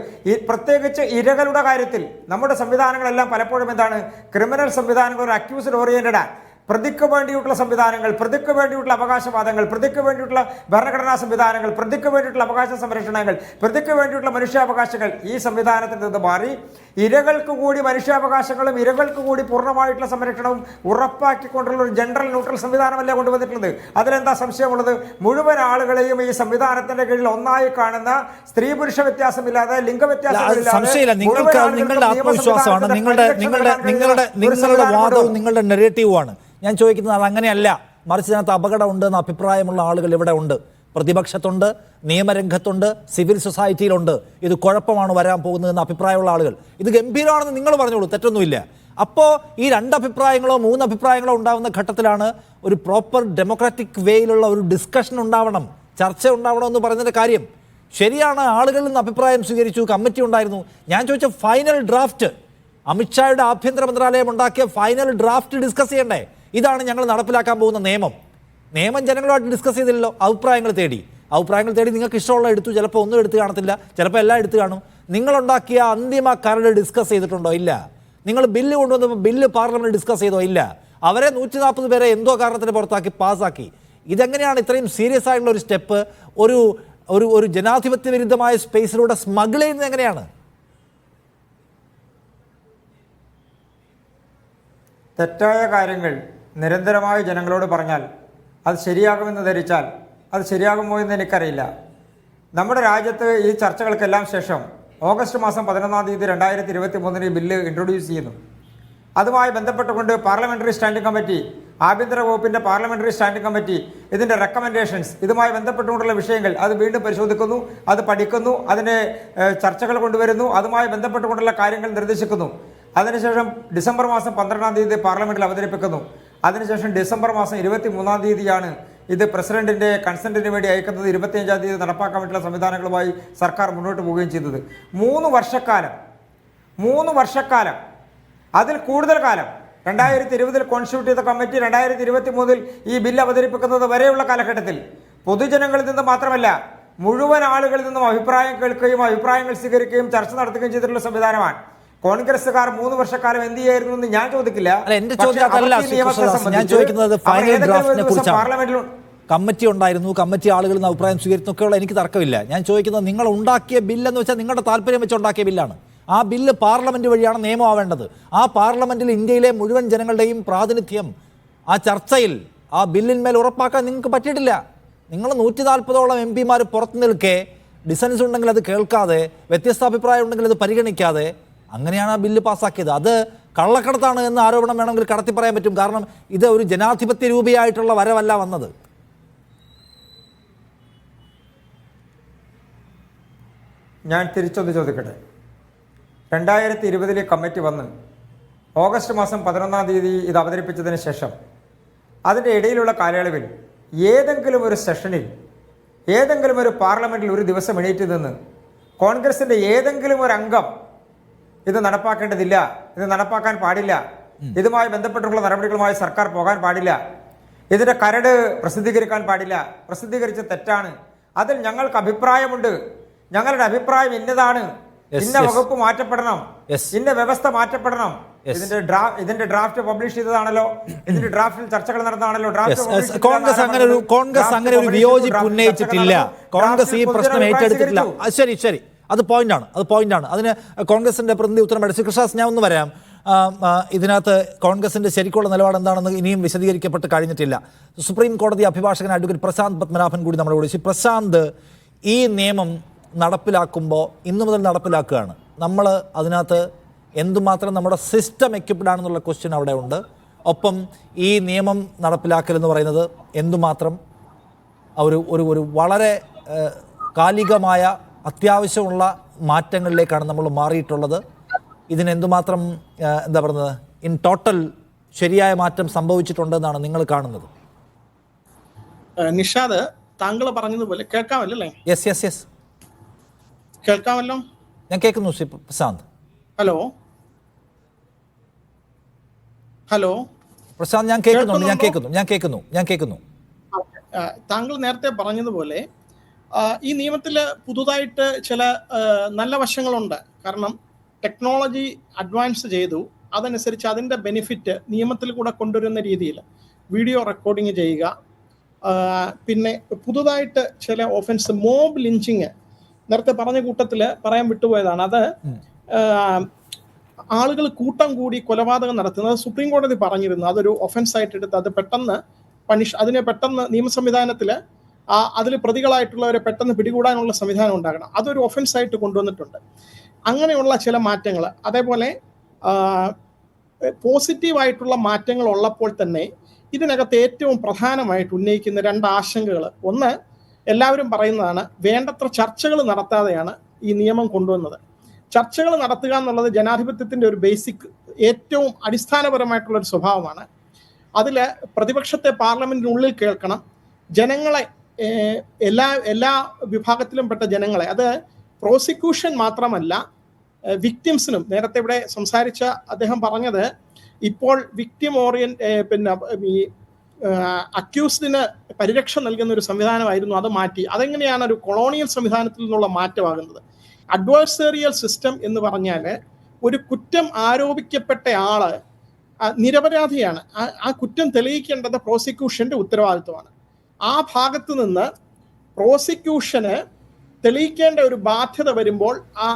പ്രത്യേകിച്ച് ഇരകളുടെ കാര്യത്തിൽ നമ്മുടെ സംവിധാനങ്ങളെല്ലാം പലപ്പോഴും എന്താണ്, ക്രിമിനൽ സംവിധാനങ്ങൾ ഒരു അക്യൂസ്ഡ് ഓറിയന്റഡാണ്. പ്രതിക്ക് വേണ്ടിയിട്ടുള്ള സംവിധാനങ്ങൾ, പ്രതിക്ക് വേണ്ടിയിട്ടുള്ള അവകാശവാദങ്ങൾ, പ്രതിക്ക് വേണ്ടിയിട്ടുള്ള ഭരണഘടനാ സംവിധാനങ്ങൾ, പ്രതിക്ക് വേണ്ടിയിട്ടുള്ള അവകാശ സംരക്ഷണങ്ങൾ, പ്രതിക്ക് വേണ്ടിയിട്ടുള്ള മനുഷ്യാവകാശങ്ങൾ ഈ സംവിധാനത്തിൽ നിന്ന് മാറി ഇരകൾക്ക് കൂടി മനുഷ്യാവകാശങ്ങളും ഇരകൾക്ക് കൂടി പൂർണ്ണമായിട്ടുള്ള സംരക്ഷണവും ഉറപ്പാക്കിക്കൊണ്ടുള്ള ഒരു ജനറൽ ന്യൂട്രൽ സംവിധാനമല്ലേ കൊണ്ടുവന്നിട്ടുള്ളത്. അതിലെന്താ സംശയമുള്ളത്? മുഴുവൻ ആളുകളെയും ഈ സംവിധാനത്തിന്റെ കീഴിൽ ഒന്നായി കാണുന്ന, സ്ത്രീ പുരുഷ വ്യത്യാസമില്ലാതെ, സംശയമില്ല. നിങ്ങളുടെ ആത്മവിശ്വാസമാണ്, നിങ്ങളുടെ വാദവും നിങ്ങളുടെ നെറേറ്റീവുമാണ്. ഞാൻ ചോദിക്കുന്നത് അത് അങ്ങനെയല്ല, മറിച്ച് ഇതിനകത്ത് അപകടമുണ്ടെന്ന് അഭിപ്രായമുള്ള ആളുകൾ ഇവിടെ ഉണ്ട്. പ്രതിപക്ഷത്തുണ്ട്, നിയമരംഗത്തുണ്ട്, സിവിൽ സൊസൈറ്റിയിലുണ്ട്. ഇത് കുഴപ്പമാണ് വരാൻ പോകുന്നതെന്ന് അഭിപ്രായമുള്ള ആളുകൾ. ഇത് ഗംഭീരമാണെന്ന് നിങ്ങൾ പറഞ്ഞോളൂ, തെറ്റൊന്നുമില്ല. അപ്പോൾ ഈ 2 അഭിപ്രായങ്ങളോ 3 അഭിപ്രായങ്ങളോ ഉണ്ടാവുന്ന ഘട്ടത്തിലാണ് ഒരു പ്രോപ്പർ ഡെമോക്രാറ്റിക് വേയിലുള്ള ഒരു ഡിസ്കഷൻ ഉണ്ടാവണം, ചർച്ച ഉണ്ടാവണം എന്ന് പറയുന്നതിൻ്റെ കാര്യം. ശരിയാണ്, ആളുകളിൽ നിന്ന് അഭിപ്രായം സ്വീകരിച്ചു, കമ്മിറ്റി ഉണ്ടായിരുന്നു. ഞാൻ ചോദിച്ച ഫൈനൽ ഡ്രാഫ്റ്റ്, അമിത്ഷായുടെ ആഭ്യന്തര മന്ത്രാലയം ഉണ്ടാക്കിയ ഫൈനൽ ഡ്രാഫ്റ്റ് ഡിസ്കസ് ചെയ്യണ്ടേ? ഇതാണ് ഞങ്ങൾ നടപ്പിലാക്കാൻ പോകുന്ന നിയമം. ജനങ്ങളുമായിട്ട് ഡിസ്കസ് ചെയ്തില്ലല്ലോ. അഭിപ്രായങ്ങൾ തേടി നിങ്ങൾക്ക് ഇഷ്ടമുള്ള എടുത്തു, ചിലപ്പോൾ ഒന്നും എടുത്ത് കാണത്തില്ല, ചിലപ്പോൾ എല്ലാം എടുത്ത് കാണും. നിങ്ങളുണ്ടാക്കിയ അന്തിമ കരട് ഡിസ്കസ് ചെയ്തിട്ടുണ്ടോ? ഇല്ല. നിങ്ങൾ ബില്ല് കൊണ്ടുവന്നപ്പോൾ ബില്ല് പാർലമെന്റ് ഡിസ്കസ് ചെയ്തോ? ഇല്ല. അവരെ 140 പേരെ എന്തോ കാരണത്തിന് പുറത്താക്കി പാസ്സാക്കി. ഇതെങ്ങനെയാണ് ഇത്രയും സീരിയസ് ആയിട്ടുള്ള ഒരു സ്റ്റെപ്പ് ഒരു ഒരു ജനാധിപത്യ വിരുദ്ധമായ സ്പേസിലൂടെ സ്മഗിൾ ചെയ്യുന്നത് എങ്ങനെയാണ്? തെറ്റായ കാര്യങ്ങൾ നിരന്തരമായി ജനങ്ങളോട് പറഞ്ഞാൽ അത് ശരിയാകുമെന്ന് ധരിച്ചാൽ അത് ശരിയാകുമോ എന്ന് എനിക്കറിയില്ല. നമ്മുടെ രാജ്യത്ത് ഈ ചർച്ചകൾക്കെല്ലാം ശേഷം ഓഗസ്റ്റ് മാസം 11-ാം തീയതി 2023 ഈ ബില്ല് ഇൻട്രൊഡ്യൂസ് ചെയ്യുന്നു. അതുമായി ബന്ധപ്പെട്ടുകൊണ്ട് പാർലമെൻ്ററി സ്റ്റാൻഡിംഗ് കമ്മിറ്റി, ആഭ്യന്തര വകുപ്പിൻ്റെ പാർലമെൻ്ററി സ്റ്റാൻഡിംഗ് കമ്മിറ്റി ഇതിൻ്റെ റെക്കമെൻഡേഷൻസ്, ഇതുമായി ബന്ധപ്പെട്ടുകൊണ്ടുള്ള വിഷയങ്ങൾ അത് വീണ്ടും പരിശോധിക്കുന്നു, അത് പഠിക്കുന്നു, അതിൻ്റെ ചർച്ചകൾ കൊണ്ടുവരുന്നു, അതുമായി ബന്ധപ്പെട്ടുകൊണ്ടുള്ള കാര്യങ്ങൾ നിർദ്ദേശിക്കുന്നു. അതിനുശേഷം ഡിസംബർ മാസം 12-ാം തീയതി പാർലമെൻറ്റിൽ അവതരിപ്പിക്കുന്നു. അതിനുശേഷം ഡിസംബർ മാസം 23-ാം തീയതിയാണ് ഇത് പ്രസിഡന്റിൻ്റെ കൺസെൻറ്റിന് വേണ്ടി അയക്കുന്നത്. 25-ാം തീയതി നടപ്പാക്കാൻ പറ്റുന്ന സംവിധാനങ്ങളുമായി സർക്കാർ മുന്നോട്ട് പോവുകയും ചെയ്തത്. 3 വർഷക്കാലം അതിൽ കൂടുതൽ കാലം 2020 കോൺസ്റ്റിറ്റ്യൂട്ടീവ് കമ്മിറ്റി 2023 ഈ ബില്ല് അവതരിപ്പിക്കുന്നത് വരെയുള്ള കാലഘട്ടത്തിൽ പൊതുജനങ്ങളിൽ നിന്ന് മാത്രമല്ല മുഴുവൻ ആളുകളിൽ നിന്നും അഭിപ്രായം കേൾക്കുകയും അഭിപ്രായങ്ങൾ സ്വീകരിക്കുകയും ചർച്ച നടത്തുകയും ചെയ്തിട്ടുള്ള സംവിധാനമാണ്. കോൺഗ്രസ്സുകാർ 3 വർഷക്കാലം എന്ത് ചെയ്യായിരുന്നു എന്ന് ഞാൻ ചോദിക്കില്ല. ഞാൻ ചോദിക്കുന്നത് ഫൈനൽ ഡ്രാഫ്റ്റിനെ കുറിച്ചാണ്. കമ്മിറ്റി ഉണ്ടായിരുന്നു, കമ്മിറ്റി ആളുകളിൽ നിന്ന് അഭിപ്രായം സ്വീകരിക്കുന്നൊക്കെയുള്ള എനിക്ക് തർക്കമില്ല. ഞാൻ ചോദിക്കുന്നത് നിങ്ങൾ ഉണ്ടാക്കിയ ബില്ലെന്ന് വെച്ചാൽ നിങ്ങളുടെ താല്പര്യം വെച്ച് ഉണ്ടാക്കിയ ബില്ലാണ്. ആ ബില്ല് പാർലമെന്റ് വഴിയാണ് നിയമമാവേണ്ടത്. ആ പാർലമെന്റിൽ ഇന്ത്യയിലെ മുഴുവൻ ജനങ്ങളുടെയും പ്രാതിനിധ്യം ആ ചർച്ചയിൽ ആ ബില്ലിന്മേൽ ഉറപ്പാക്കാൻ നിങ്ങൾക്ക് പറ്റിയിട്ടില്ല. നിങ്ങൾ 140ഓളം MP പുറത്തു നിൽക്കെ ഡിസൻസ് ഉണ്ടെങ്കിൽ അത് കേൾക്കാതെ, വ്യത്യസ്ത അഭിപ്രായം ഉണ്ടെങ്കിൽ അത് പരിഗണിക്കാതെ അങ്ങനെയാണ് ആ ബില്ല് പാസ്സാക്കിയത്. അത് കള്ളക്കടത്താണ് എന്ന ആരോപണം വേണമെങ്കിൽ കടത്തി പറയാൻ പറ്റും. കാരണം ഇത് ഒരു ജനാധിപത്യ രൂപയായിട്ടുള്ള വരവല്ല വന്നത്. ഞാൻ തിരിച്ചൊന്ന് ചോദിക്കട്ടെ. 2020 കമ്മിറ്റി വന്ന് ഓഗസ്റ്റ് മാസം 11-ാം തീയതി ഇത് അവതരിപ്പിച്ചതിന് ശേഷം അതിൻ്റെ ഇടയിലുള്ള കാലയളവിൽ ഏതെങ്കിലും ഒരു സെഷനിൽ, ഏതെങ്കിലും ഒരു പാർലമെൻറ്റിൽ ഒരു ദിവസം എണീറ്റ് നിന്ന് കോൺഗ്രസിൻ്റെ ഏതെങ്കിലും ഒരു അംഗം ഇത് നടപ്പാക്കേണ്ടതില്ല, ഇത് നടപ്പാക്കാൻ പാടില്ല, ഇതുമായി ബന്ധപ്പെട്ടുള്ള നടപടികളുമായി സർക്കാർ പോകാൻ പാടില്ല, ഇതിൻ്റെ കരട് പ്രസിദ്ധീകരിക്കാൻ പാടില്ല, പ്രസിദ്ധീകരിച്ച തെറ്റാണ്, അതിൽ ഞങ്ങൾക്ക് അഭിപ്രായമുണ്ട്, ഞങ്ങളുടെ അഭിപ്രായം ഇന്നതാണ്, ഇന്ന വകുപ്പ് മാറ്റപ്പെടണം, ഇന്ന വ്യവസ്ഥ മാറ്റപ്പെടണം, ഇതിന്റെ ഡ്രാഫ്റ്റ് പബ്ലിഷ് ചെയ്തതാണല്ലോ, ഇതിന്റെ ഡ്രാഫ്റ്റിൽ ചർച്ചകൾ നടന്നതാണല്ലോ. കോൺഗ്രസ് അങ്ങനെ ഒരു വിയോജിപ്പ് ഉന്നയിച്ചിട്ടില്ല. കോൺഗ്രസ് ഈ പ്രശ്നം ഏറ്റെടുത്തിട്ടില്ല. ശരി, അത് പോയിന്റാണ്. അതിന് കോൺഗ്രസിന്റെ പ്രതിനിധി ഉത്തരം. ശ്രീകൃഷ്ണദാസ്, ഞാൻ ഒന്ന് വരാം. ഇതിനകത്ത് കോൺഗ്രസിന്റെ ശരിക്കുള്ള നിലപാട് എന്താണെന്ന് ഇനിയും വിശദീകരിക്കപ്പെട്ട് കഴിഞ്ഞിട്ടില്ല. സുപ്രീം കോടതി അഭിഭാഷകൻ അഡ്വക്കേറ്റ് പ്രശാന്ത് പത്മനാഭൻ കൂടി നമ്മളെ വിളിച്ചു. പ്രശാന്ത്, ഈ നിയമം നടപ്പിലാക്കുമ്പോൾ ഇന്നു മുതൽ നടപ്പിലാക്കുകയാണ്. നമ്മൾ അതിനകത്ത് എന്തുമാത്രം നമ്മുടെ സിസ്റ്റം എക്യുപ്ഡ് ആണെന്നുള്ള ക്വസ്റ്റ്യൻ അവിടെ ഉണ്ട്. ഒപ്പം ഈ നിയമം നടപ്പിലാക്കലെന്ന് പറയുന്നത് എന്തുമാത്രം ഒരു വളരെ കാലികമായ അത്യാവശ്യമുള്ള മാറ്റങ്ങളിലേക്കാണ് നമ്മൾ മാറിയിട്ടുള്ളത്. ഇതിനെന്തുമാത്രം എന്താ പറയുന്നത്, ഇൻ ടോട്ടൽ ശരിയായ മാറ്റം സംഭവിച്ചിട്ടുണ്ടെന്നാണ് നിങ്ങൾ കാണുന്നത്? നിഷാദ്, താങ്കൾ പറഞ്ഞതുപോലെ കേൾക്കാമല്ലേ? യെസ് കേൾക്കാമല്ലോ. ഞാൻ കേൾക്കുന്നു പ്രശാന്ത്. ഹലോ പ്രശാന്ത്, ഞാൻ കേൾക്കുന്നു. താങ്കൾ നേരത്തെ പറഞ്ഞതുപോലെ ഈ നിയമത്തിൽ പുതുതായിട്ട് ചില നല്ല വശങ്ങളുണ്ട്. കാരണം ടെക്നോളജി അഡ്വാൻസ് ചെയ്തു, അതനുസരിച്ച് അതിൻ്റെ ബെനിഫിറ്റ് നിയമത്തിൽ കൂടെ കൊണ്ടുവരുന്ന രീതിയിൽ വീഡിയോ റെക്കോർഡിങ് ചെയ്യുക. പിന്നെ പുതുതായിട്ട് ചില ഓഫൻസ്, മോബ് ലിഞ്ചിങ് നേരത്തെ പറഞ്ഞ കൂട്ടത്തിൽ പറയാൻ വിട്ടുപോയതാണ്. അത് ആളുകൾ കൂട്ടം കൂടി കൊലപാതകം നടത്തുന്നത് സുപ്രീം കോടതി പറഞ്ഞിരുന്നു. അതൊരു ഒഫൻസ് ആയിട്ട് എടുത്ത് അത് പെട്ടെന്ന് അതിനെ പെട്ടെന്ന് നിയമ സംവിധാനത്തിൽ അതിൽ പ്രതികളായിട്ടുള്ളവരെ പെട്ടെന്ന് പിടികൂടാനുള്ള സംവിധാനം ഉണ്ടാകണം. അതൊരു ഒഫൻസ് ആയിട്ട് കൊണ്ടുവന്നിട്ടുണ്ട്. അങ്ങനെയുള്ള ചില മാറ്റങ്ങൾ, അതേപോലെ പോസിറ്റീവായിട്ടുള്ള മാറ്റങ്ങൾ ഉള്ളപ്പോൾ തന്നെ ഇതിനകത്ത് ഏറ്റവും പ്രധാനമായിട്ട് ഉന്നയിക്കുന്ന 2 ആശങ്കകൾ. ഒന്ന്, എല്ലാവരും പറയുന്നതാണ്, വേണ്ടത്ര ചർച്ചകൾ നടത്താതെയാണ് ഈ നിയമം കൊണ്ടുവന്നത്. ചർച്ചകൾ നടത്തുക എന്നുള്ളത് ജനാധിപത്യത്തിൻ്റെ ഒരു ബേസിക്, ഏറ്റവും അടിസ്ഥാനപരമായിട്ടുള്ളൊരു സ്വഭാവമാണ്. അതിൽ പ്രതിപക്ഷത്തെ പാർലമെന്റിനുള്ളിൽ കേൾക്കണം, ജനങ്ങളെ, എല്ലാ വിഭാഗത്തിലും പെട്ട ജനങ്ങളെ, അത് പ്രോസിക്യൂഷൻ മാത്രമല്ല വിക്ടിംസിനും. നേരത്തെ ഇവിടെ സംസാരിച്ച അദ്ദേഹം പറഞ്ഞത് ഇപ്പോൾ വിക്ടിം ഈ അക്യൂസ്ഡിന് പരിരക്ഷ നൽകുന്ന ഒരു സംവിധാനമായിരുന്നു, അത് മാറ്റി. അതെങ്ങനെയാണ് ഒരു കൊളോണിയൽ സംവിധാനത്തിൽ നിന്നുള്ള മാറ്റമാകുന്നത്? അഡ്വേഴ്സറിയൽ സിസ്റ്റം എന്ന് പറഞ്ഞാൽ ഒരു കുറ്റം ആരോപിക്കപ്പെട്ട ആള് നിരപരാധിയാണ്. ആ കുറ്റം തെളിയിക്കേണ്ടത് പ്രോസിക്യൂഷന്റെ ഉത്തരവാദിത്വമാണ്. ആ ഭാഗത്ത് നിന്ന് പ്രോസിക്യൂഷന് തെളിയിക്കേണ്ട ഒരു ബാധ്യത വരുമ്പോൾ ആ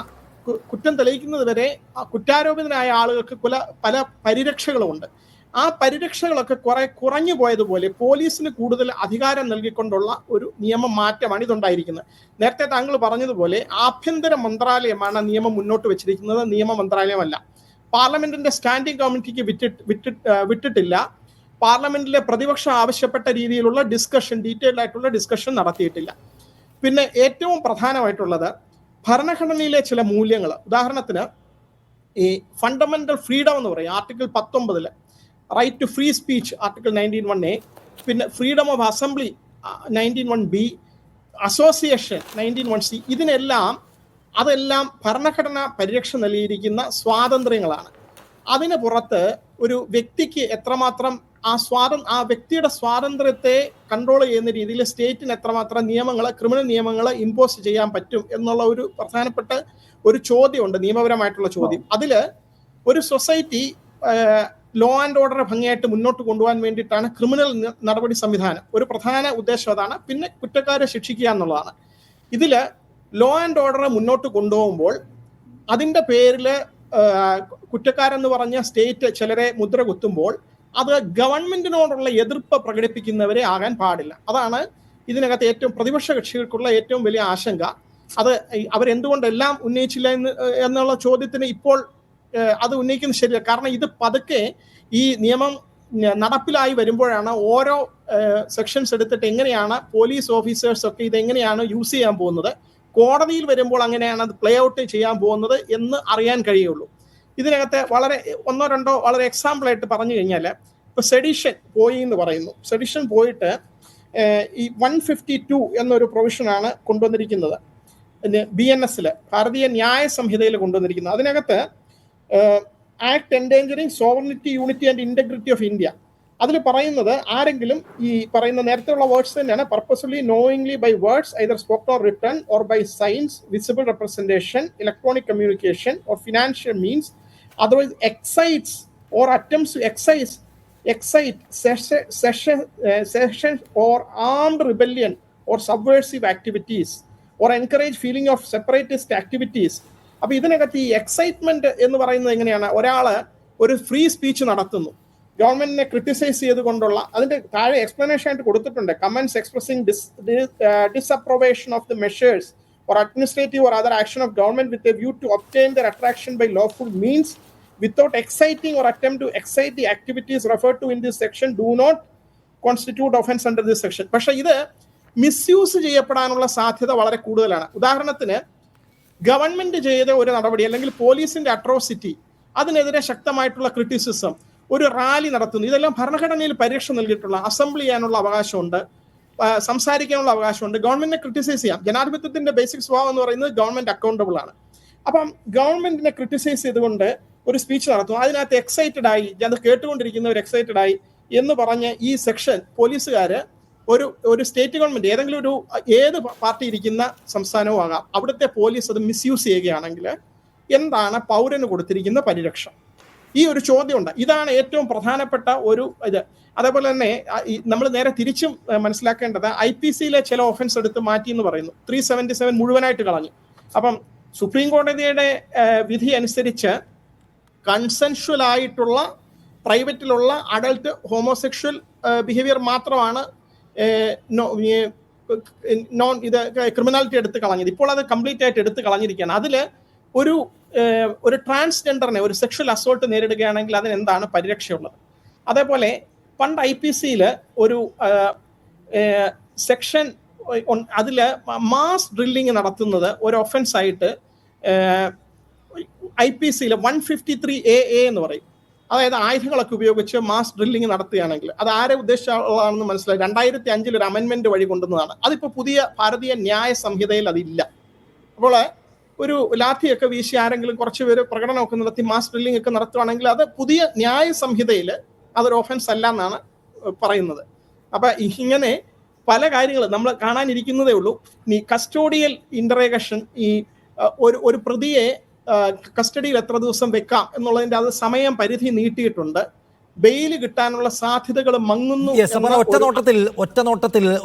കുറ്റം തെളിയിക്കുന്നത് വരെ ആ കുറ്റാരോപിതനായ ആളുകൾക്ക് പല പരിരക്ഷകളുമുണ്ട്. ആ പരിരക്ഷകളൊക്കെ കുറഞ്ഞു പോയതുപോലെ പോലീസിന് കൂടുതൽ അധികാരം നൽകിക്കൊണ്ടുള്ള ഒരു നിയമ മാറ്റമാണ് ഇതുണ്ടായിരിക്കുന്നത്. നേരത്തെ താങ്കൾ പറഞ്ഞതുപോലെ ആഭ്യന്തര മന്ത്രാലയമാണ് നിയമം മുന്നോട്ട് വെച്ചിരിക്കുന്നത്, നിയമ മന്ത്രാലയമല്ല. പാർലമെന്റിന്റെ സ്റ്റാൻഡിംഗ് കമ്മിറ്റിക്ക് വിട്ടിട്ടില്ല. പാർലമെന്റിലെ പ്രതിപക്ഷം ആവശ്യപ്പെട്ട രീതിയിലുള്ള ഡിസ്കഷൻ, ഡീറ്റെയിൽഡ് ആയിട്ടുള്ള ഡിസ്കഷൻ നടത്തിയിട്ടില്ല. പിന്നെ ഏറ്റവും പ്രധാനമായിട്ടുള്ളത് ഭരണഘടനയിലെ ചില മൂല്യങ്ങൾ. ഉദാഹരണത്തിന് ഈ ഫണ്ടമെന്റൽ ഫ്രീഡം എന്ന് പറയും article 19, right to free speech article 19(1)(a), പിന്നെ freedom of assembly 19(1)(b), association 19(1)(c). അതെല്ലാം ഭരണഘടന പരിരക്ഷ നൽകിയിരിക്കുന്ന സ്വാതന്ത്ര്യങ്ങളാണ്. അതിന് പുറത്ത് ഒരു വ്യക്തിക്ക് എത്രമാത്രം ആ വ്യക്തിയുടെ സ്വാതന്ത്ര്യത്തെ കൺട്രോൾ ചെയ്യുന്ന രീതിയിൽ സ്റ്റേറ്റിന് എത്രമാത്രം ക്രിമിനൽ നിയമങ്ങൾ ഇമ്പോസ് ചെയ്യാൻ പറ്റും എന്നുള്ള ഒരു പ്രധാനപ്പെട്ട ഒരു ചോദ്യമുണ്ട്, നിയമപരമായിട്ടുള്ള ചോദ്യം. അതിൽ ഒരു സൊസൈറ്റി ലോ ആൻഡ് ഓർഡർ ഭംഗിയായിട്ട് മുന്നോട്ട് കൊണ്ടുപോകാൻ വേണ്ടിയിട്ടാണ് ക്രിമിനൽ നടപടി സംവിധാനം. ഒരു പ്രധാന ഉദ്ദേശം അതാണ്. പിന്നെ കുറ്റക്കാരെ ശിക്ഷിക്കുക എന്നുള്ളതാണ്. ഇതിൽ ലോ ആൻഡ് ഓർഡർ മുന്നോട്ട് കൊണ്ടുപോകുമ്പോൾ അതിൻ്റെ പേരിൽ കുറ്റക്കാരെന്ന് പറഞ്ഞ സ്റ്റേറ്റ് ചിലരെ മുദ്ര കുത്തുമ്പോൾ അത് ഗവൺമെന്റിനോടുള്ള എതിർപ്പ് പ്രകടിപ്പിക്കുന്നവരെ ആകാൻ പാടില്ല. അതാണ് ഇതിനകത്ത് ഏറ്റവും പ്രതിപക്ഷ കക്ഷികൾക്കുള്ള ഏറ്റവും വലിയ ആശങ്ക. അത് അവരെന്തുകൊണ്ടെല്ലാം ഉന്നയിച്ചില്ല എന്നുള്ള ചോദ്യത്തിന് ഇപ്പോൾ അത് ഉന്നയിക്കുന്നത് ശരിയല്ല. കാരണം ഇത് പതുക്കെ ഈ നിയമം നടപ്പിലായി വരുമ്പോഴാണ് ഓരോ സെക്ഷൻസ് എടുത്തിട്ട് എങ്ങനെയാണ് പോലീസ് ഓഫീസേഴ്സ് ഒക്കെ ഇതെങ്ങനെയാണ് യൂസ് ചെയ്യാൻ പോകുന്നത്, കോടതിയിൽ വരുമ്പോൾ അങ്ങനെയാണ് അത് പ്ലേ ഔട്ട് ചെയ്യാൻ പോകുന്നത് എന്ന് അറിയാൻ കഴിയുള്ളൂ. ഇതിനകത്ത് ഒന്നോ രണ്ടോ വളരെ എക്സാമ്പിൾ ആയിട്ട് പറഞ്ഞു കഴിഞ്ഞാൽ, ഇപ്പൊ സെഡിഷൻ പോയി എന്ന് പറയുന്നു. സെഡിഷൻ പോയിട്ട് ഈ 152 എന്നൊരു പ്രൊവിഷനാണ് കൊണ്ടുവന്നിരിക്കുന്നത് BNS ഭാരതീയ ന്യായ സംഹിതയിൽ കൊണ്ടുവന്നിരിക്കുന്നത്. അതിനകത്ത് act endangering sovereignty, unity and integrity of India. അതിൽ പറയുന്നത് ആരെങ്കിലും ഈ പറയുന്ന നേരത്തെയുള്ള വേർഡ്സ് തന്നെയാണ്, purposefully knowingly by words either spoken or written or by signs, visible representation, electronic communication or financial means otherwise excites or attempts to excite secession or armed rebellion or subversive activities or encourage feeling of separatist activities. അപ്പോൾ ഇതിനകത്ത് ഈ excitement എന്ന് പറയുന്നത് എങ്ങനെയാണ്? ഒരാള് ഒരു free speech നടത്തുന്നു, ഗവൺമെന്റിനെ ക്രിട്ടിസൈസ് ചെയ്തുകൊണ്ടുള്ള, അതിന്റെ താഴെ എക്സ്പ്ലനേഷൻ ആയിട്ട് കൊടുത്തിട്ടുണ്ട്, comments expressing disapprobation of the measures or administrative or other action of government with a view to obtain their attraction by lawful means without exciting or attempt to excite the activities referred to in this section do not constitute offense under this section. പക്ഷേ ഇത് misuse ചെയ്യപ്പെടാനുള്ള സാധ്യത വളരെ കൂടുതലാണ്. ഉദാഹരണത്തിന് government ചെയ്ത ഒരു നടപടി അല്ലെങ്കിൽ പോലീസിന്റെ അട്രോസിറ്റി, അതിനെതിരെ ശക്തമായിട്ടുള്ള ക്രിറ്റിസിസം, ഒരു റാലി നടത്തുന്നു, ഇതെല്ലാം ഭരണഘടനയിൽ പരിരക്ഷ നൽകിയിട്ടുള്ള, അസംബ്ലി ചെയ്യാനുള്ള അവകാശമുണ്ട്, സംസാരിക്കാനുള്ള അവകാശമുണ്ട്, ഗവൺമെന്റിനെ ക്രിട്ടിസൈസ് ചെയ്യാം. ജനാധിപത്യത്തിന്റെ ബേസിക് സ്വഭാവം എന്ന് പറയുന്നത് ഗവൺമെന്റ് അക്കൗണ്ടബിൾ ആണ്. അപ്പം ഗവൺമെന്റിനെ ക്രിട്ടിസൈസ് ചെയ്തുകൊണ്ട് ഒരു സ്പീച്ച് നടത്തും, അതിനകത്ത് എക്സൈറ്റഡ് ആയി, അത് കേട്ടുകൊണ്ടിരിക്കുന്നവർ എക്സൈറ്റഡ് ആയി എന്ന് പറഞ്ഞ് ഈ സെക്ഷൻ പോലീസുകാര് ഒരു സ്റ്റേറ്റ് ഗവൺമെന്റ് ഏതെങ്കിലും ഏത് പാർട്ടി ഇരിക്കുന്ന സംസ്ഥാനവും ആകാം, അവിടുത്തെ പോലീസ് അത് മിസ്യൂസ് ചെയ്യുകയാണെങ്കിൽ എന്താണ് പൗരന് കൊടുത്തിരിക്കുന്ന പരിരക്ഷ? ഈ ഒരു ചോദ്യമുണ്ട്. ഇതാണ് ഏറ്റവും പ്രധാനപ്പെട്ട ഒരു ഇത്. അതേപോലെ തന്നെ നമ്മൾ നേരെ തിരിച്ചും മനസ്സിലാക്കേണ്ടത്, IPC-യിലെ ചില ഓഫൻസ് എടുത്ത് മാറ്റി എന്ന് പറയുന്നു. 377 മുഴുവനായിട്ട് കളഞ്ഞു. അപ്പം സുപ്രീം കോടതിയുടെ വിധി അനുസരിച്ച് കൺസെൻഷ്വൽ ആയിട്ടുള്ള പ്രൈവറ്റിലുള്ള അഡൾട്ട് ഹോമോസെക്ഷൽ ബിഹേവിയർ മാത്രമാണ് ക്രിമിനാലിറ്റി എടുത്ത് കളഞ്ഞത്. ഇപ്പോൾ അത് കംപ്ലീറ്റ് ആയിട്ട് എടുത്ത് കളഞ്ഞിരിക്കുകയാണ്. അതിൽ ഒരു ട്രാൻസ്ജെൻഡറിനെ ഒരു സെക്ഷൽ അസോൾട്ട് നേരിടുകയാണെങ്കിൽ അതിന് എന്താണ് പരിരക്ഷയുള്ളത്? അതേപോലെ പണ്ട് IPC-യിൽ ഒരു സെക്ഷൻ, അതിൽ മാസ് ഡ്രില്ലിങ് നടത്തുന്നത് ഒരു ഒഫൻസ് ആയിട്ട് IPC-യിൽ 153AA എന്ന് പറയും. അതായത് ആയുധങ്ങളൊക്കെ ഉപയോഗിച്ച് മാസ് ഡ്രില്ലിങ് നടത്തുകയാണെങ്കിൽ അത് ആരെ ഉദ്ദേശിച്ചുള്ളതാണെന്ന് മനസ്സിലായി. 2005 ഒരു അമെൻമെന്റ് വഴി കൊണ്ടുവന്നതാണ്. അതിപ്പോൾ പുതിയ ഭാരതീയ ന്യായ സംഹിതയിൽ അതില്ല. അപ്പോൾ ഒരു ലാത്തിയൊക്കെ വീശി ആരെങ്കിലും കുറച്ച് പേര് പ്രകടനമൊക്കെ നടത്തി മാസ് ഡ്രില്ലിംഗ് ഒക്കെ നടത്തുകയാണെങ്കിൽ അത് പുതിയ ന്യായ സംഹിതയിൽ അതൊരു ഓഫൻസ് അല്ല എന്നാണ് പറയുന്നത്. അപ്പൊ ഇങ്ങനെ പല കാര്യങ്ങൾ നമ്മൾ കാണാനിരിക്കുന്നതേ ഉള്ളൂ. ഈ കസ്റ്റോഡിയൽ ഇന്ററേഗേഷൻ, ഈ ഒരു പ്രതിയെ കസ്റ്റഡിയിൽ എത്ര ദിവസം വെക്കാം എന്നുള്ളതിൻ്റെ അത് സമയം പരിധി നീട്ടിയിട്ടുണ്ട്. ബെയിൽ കിട്ടാനുള്ള സാധ്യതകൾ മങ്ങുന്നു.